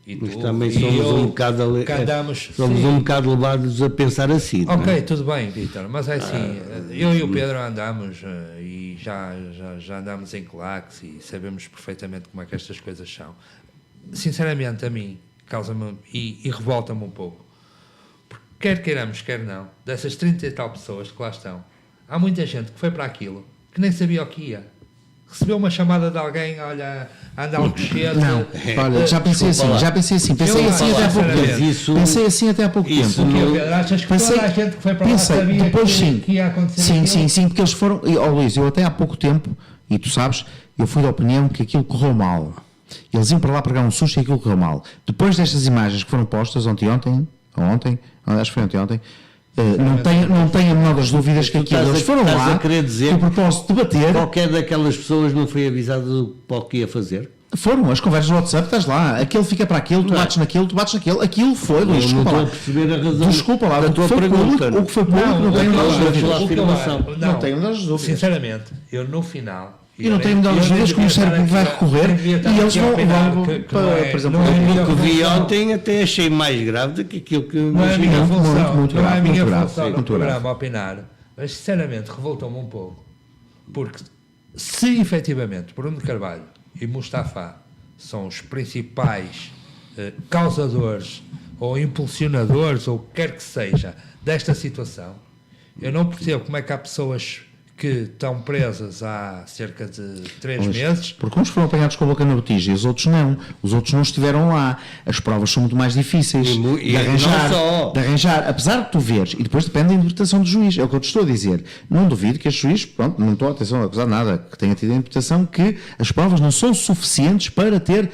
e Mas tu, também e somos eu, um bocado que andamos, somos sim. um bocado levados a pensar assim. não é? Ok, tudo bem, Vítor, mas é assim, eu e o Pedro andamos e já andamos em claques e sabemos perfeitamente como é que estas coisas são. Sinceramente, a mim, causa-me e revolta-me um pouco. Porque quer queiramos, quer não, dessas 30 e tal pessoas que lá estão, há muita gente que foi para aquilo que nem sabia o que ia. Recebeu uma chamada de alguém, olha, anda ao Cochete. Não, olha, já pensei assim, pensei assim até há pouco tempo. Pensei assim até há pouco tempo. Achas que toda a gente que foi para lá sabia que ia acontecer Sim, porque eles foram. Ó Luís, eu até há pouco tempo, e tu sabes, eu fui da opinião que aquilo correu mal. Eles iam para lá pegar um susto e aquilo correu mal. Depois destas imagens que foram postas ontem, acho que foi ontem, não tenho a menor das dúvidas que aquilo. Eles foram lá a querer dizer com o propósito de debater. Qualquer daquelas pessoas não foi avisado para o que ia fazer? Foram as conversas do WhatsApp, estás lá, aquele fica para aquilo, tu bates naquilo, aquilo foi, Luís, Não desculpa estou lá. a perceber a razão Desculpa lá, da o que tua foi pergunta. público, o que foi público, não tenho não, menor não, dúvidas. não, afirmação. Não tenho menores dúvidas. Sinceramente, eu no final. E não tenho menores dúvidas que o Ministério Público vai recorrer e eles vão, por exemplo, O que vi ontem até achei mais grave do que aquilo que não é a minha função, muito não é a grave, minha muito grave, função no muito grave. programa opinar, mas sinceramente revoltou-me um pouco, porque se efetivamente Bruno Carvalho e Mustafa são os principais causadores ou impulsionadores ou o que quer que seja desta situação, eu não percebo como é que há pessoas que estão presas há cerca de 3 meses. Porque uns foram apanhados com a boca na botija e os outros não. Os outros não estiveram lá. As provas são muito mais difíceis de arranjar. Apesar de tu veres, e depois depende da interpretação do juiz. É o que eu te estou a dizer. Não duvido que este juiz, pronto, não estou a atenção a acusar nada, que tenha tido a interpretação que as provas não são suficientes para ter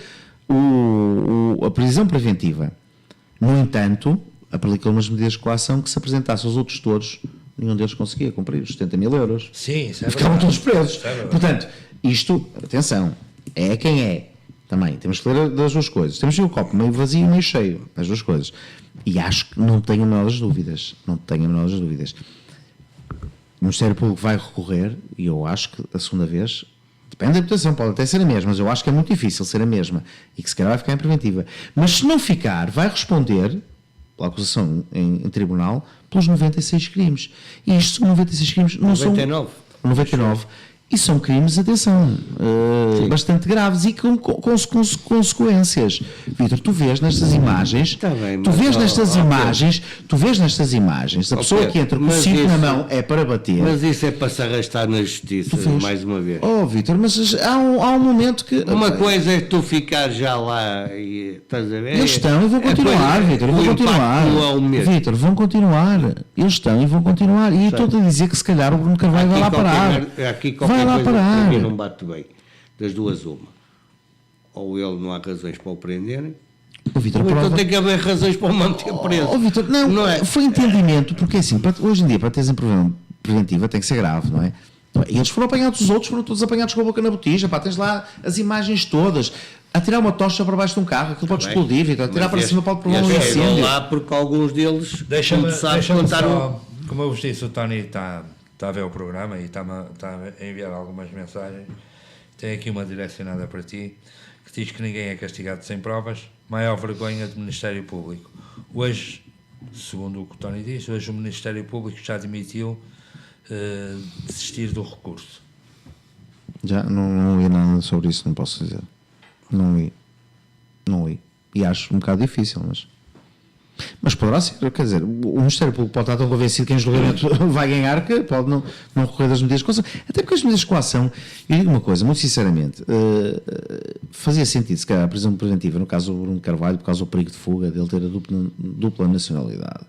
a prisão preventiva. No entanto, aplicou umas medidas de coação que, se apresentasse aos outros todos, nenhum deles conseguia cumprir os 70 mil euros. Sim, isso é E ficavam verdade. todos presos. Isso é verdade. Portanto, isto, atenção, é quem é. Também, temos que ler das duas coisas. Temos que ver o copo meio vazio e meio cheio, as duas coisas. E acho que não tenho a menor das dúvidas. Não tenho a menor das dúvidas. O Ministério Público vai recorrer, e eu acho que a segunda vez, depende da imputação, pode até ser a mesma, mas eu acho que é muito difícil ser a mesma, e que se calhar vai ficar em preventiva. Mas se não ficar, vai responder, pela acusação em tribunal, pelos 96 crimes. E isto são 96 crimes, não 99. são 99. E são crimes, atenção, bastante graves e com consequências. Vítor, tu vês nestas imagens, Tá bem, tu mas, vês ó, nestas ó, imagens, tu vês nestas imagens, a pessoa Pedro, que entra com o mas cinto na isso- mão é para bater. Mas isso é para se arrastar na justiça, Tu vês? mais uma vez. Oh, Vítor, mas há um momento que... Uma coisa é tu ficar já lá e estás a ver? Eles estão e vão continuar, Vítor, o vão impacto continuar. não é o mesmo. Vítor, vão continuar. Eles estão e vão continuar. E eu estou a dizer que se calhar o Bruno Carvalho vai lá parar. Aqui qualquer Vai lá coisa parar. para mim não bate bem. Das duas, uma. Ou ele não há razões para o prenderem, O Vítor, ou então prova- tem que haver razões para o manter preso. Oh, Vítor, não é? foi entendimento, porque assim, hoje em dia, para teres em preventiva, tem que ser grave, não é? E eles foram apanhados, os outros foram todos apanhados com a boca na botija, pá, tens lá as imagens todas, a tirar uma tocha para baixo de um carro, aquilo pode explodir, Vítor, a tirar para cima pode provocar um Este chegam incêndio. lá porque alguns deles, Deixa-me como tu sabes, deixa-me contaram... só, como eu vos disse, o Tony está a ver o programa e está a enviar algumas mensagens. Tem aqui uma direcionada para ti, que diz que ninguém é castigado sem provas, maior vergonha do Ministério Público. Hoje, segundo o que o Tony disse, hoje o Ministério Público já admitiu desistir do recurso. Já não li nada sobre isso, não posso dizer. Não li. E acho um bocado difícil, mas poderá ser, quer dizer, o Ministério Público pode estar tão convencido que em julgamento vai ganhar que pode não recorrer das medidas de coação. Até porque as medidas de coação, eu digo uma coisa, muito sinceramente, fazia sentido se calhar a prisão preventiva, no caso do Bruno Carvalho, por causa do perigo de fuga, dele ter a dupla nacionalidade.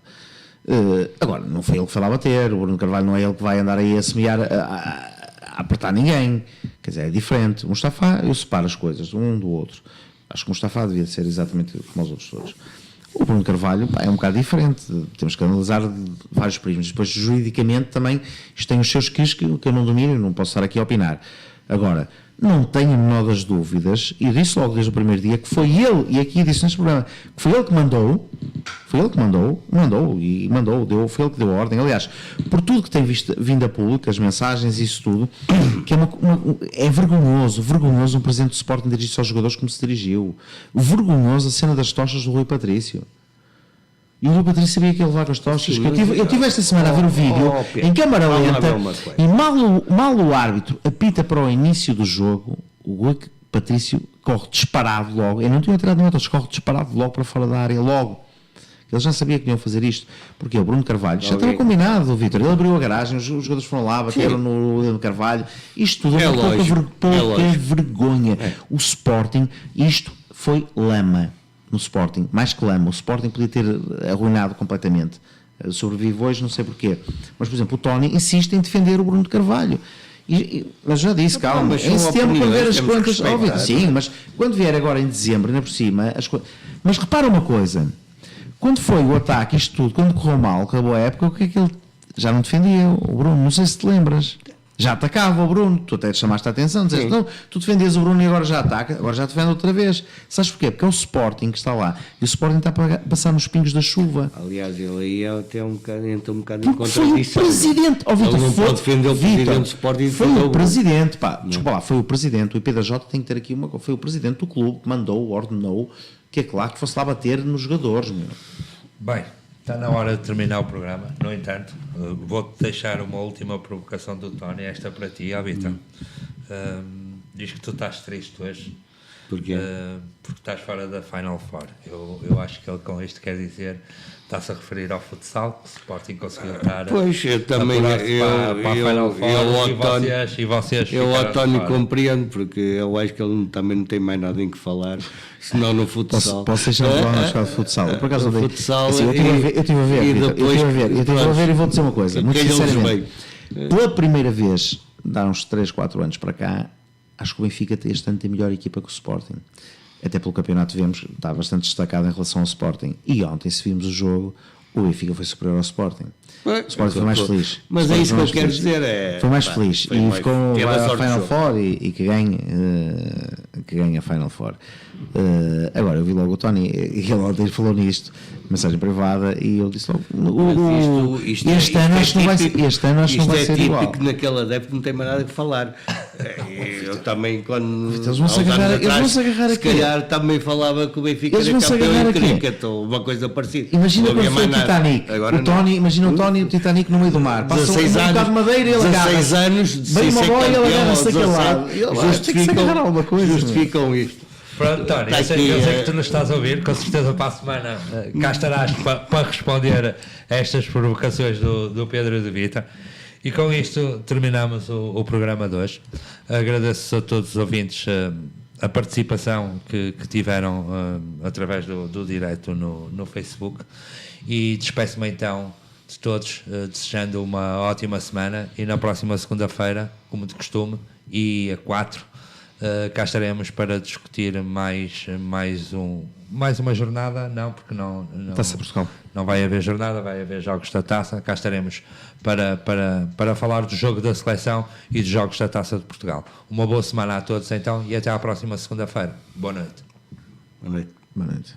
Agora, não foi ele que foi lá bater, o Bruno Carvalho não é ele que vai andar aí a semear, a apertar ninguém. Quer dizer, é diferente. O Mustafa, eu separo as coisas um do outro. Acho que o Mustafa devia ser exatamente como os outros todos. O Bruno Carvalho, pá, é um bocado diferente. Temos que analisar vários prismas. Depois, juridicamente, também, isto tem os seus quis que eu não domino e não posso estar aqui a opinar. Agora, não tenho a menor das dúvidas, e disse logo desde o primeiro dia que foi ele, e aqui disse neste programa, que foi ele que mandou, foi ele que mandou, foi ele que deu a ordem. Aliás, por tudo que tem vindo a público, as mensagens e isso tudo, que é vergonhoso um presidente do Sporting dirigir-se aos jogadores como se dirigiu. Vergonhoso a cena das tochas do Rui Patrício. E o Rui Patrício sabia que ia levar com as tochas. Sim, eu tive esta semana a ver o vídeo Pedro, em câmara vamos lá lenta ver uma coisa. e mal o árbitro apita para o início do jogo, o Rui Patrício corre disparado logo. Eu não tinha tirado notas, corre disparado logo para fora da área, logo. Ele já sabia que iam fazer isto, porque o Bruno Carvalho já estava combinado, Vítor. Ele abriu a garagem, os jogadores foram lá, bateram no Bruno Carvalho. Isto tudo é uma pouca vergonha. O Sporting, isto foi lama no Sporting, mais que lama. O Sporting podia ter arruinado completamente. Sobrevive hoje, não sei porquê. Mas, por exemplo, o Tony insiste em defender o Bruno Carvalho. Mas já disse, calma, mas em são setembro, quando ver as opiniões, temos que contas. respeitar. Sim, mas quando vier agora em dezembro, ainda por cima, as coisas. Mas repara uma coisa. Quando foi o ataque, isto tudo, quando correu mal, acabou a época, o que é que ele já não defendia? O Bruno, não sei se te lembras. Já atacava o Bruno, tu até te chamaste a atenção, disseste, não, tu defendias o Bruno e agora já ataca, agora já defende outra vez. Sabes porquê? Porque é o Sporting que está lá. E o Sporting está a passar nos pingos da chuva. Aliás, ele aí entra um bocado em Porque foi o contradição. presidente. Oh, Vítor, Ele não foi, pode defender o Vítor, presidente do Sporting e foi defender o o Bruno. presidente, pá, desculpa lá, foi o presidente. O IPDJ tem que ter aqui uma coisa. Foi o presidente do clube que mandou, ordenou, que é claro que fosse lá bater nos jogadores, meu. Bem, está na hora de terminar o programa. No entanto, vou-te deixar uma última provocação do Tony, esta para ti, Vitor. Diz que tu estás triste hoje. Porquê? Porque estás fora da Final Four. Eu acho que ele com isto quer dizer, está-se a referir ao futsal, que o Sporting conseguiu estar Pois, eu também, apurar-se para a Final Four e vocês eu ficaram ao Tony fora. compreendo, porque eu acho que ele também não tem mais nada em que falar, senão no futsal. Posso deixar de falar na escola de futsal? Eu, por acaso, No futsal assim, eu estive a ver, Vítor, eu estive a ver e vou dizer uma coisa, muito sinceramente. Pela primeira vez, dá uns 3, 4 anos para cá, acho que o Benfica este ano tem melhor equipa que o Sporting. até pelo campeonato vemos, está bastante destacado em relação ao Sporting. E ontem, se vimos o jogo, o Benfica foi superior ao Sporting. O Sporting foi mais feliz. Mas é isso que eu quero dizer. Foi mais feliz. Foi E mais, ficou teve a vai à sorte do Final jogo. Four e que ganhe a Final Four. Agora, eu vi logo o Tony, e ele ontem falou nisto, mensagem privada, e eu disse logo: este ano acho que não vai ser, este ano acho que não vai ser igual. Isto é típico naquele adepto, não tem mais nada que falar. Eu também, quando. Eles vão se agarrar se aqui. calhar também falava que o Benfica Eles era vão se campeão agarrar em aqui. cricket ou uma coisa parecida. Imagina Não quando havia foi o mais nada. Titanic. Agora O Tony, imagina o Tony e o Titanic no meio do mar. Passa 16 um bocado de madeira e ele 16 agarra. anos, Vem uma ser bola e ele campeão agarra-se aos daquele 17, lado. Ele vai ter que se agarrar a alguma coisa. justificam isto. Pronto, Tony, Tá eu sei aqui, que tu nos estás a ouvir, com certeza para a semana cá estarás para responder a estas provocações do Pedro e do Vitor. E com isto terminamos o programa de hoje. Agradeço a todos os ouvintes a participação que tiveram através do direto no Facebook, e despeço-me então de todos, desejando uma ótima semana, e na próxima segunda-feira, como de costume, e a 4, cá estaremos para discutir mais uma jornada. Não, porque não Taça Portugal. não vai haver jornada, vai haver jogos da Taça. Cá estaremos para falar do jogo da seleção e dos jogos da Taça de Portugal. Uma boa semana a todos então, e até à próxima segunda-feira. Boa noite. Boa noite. Boa noite.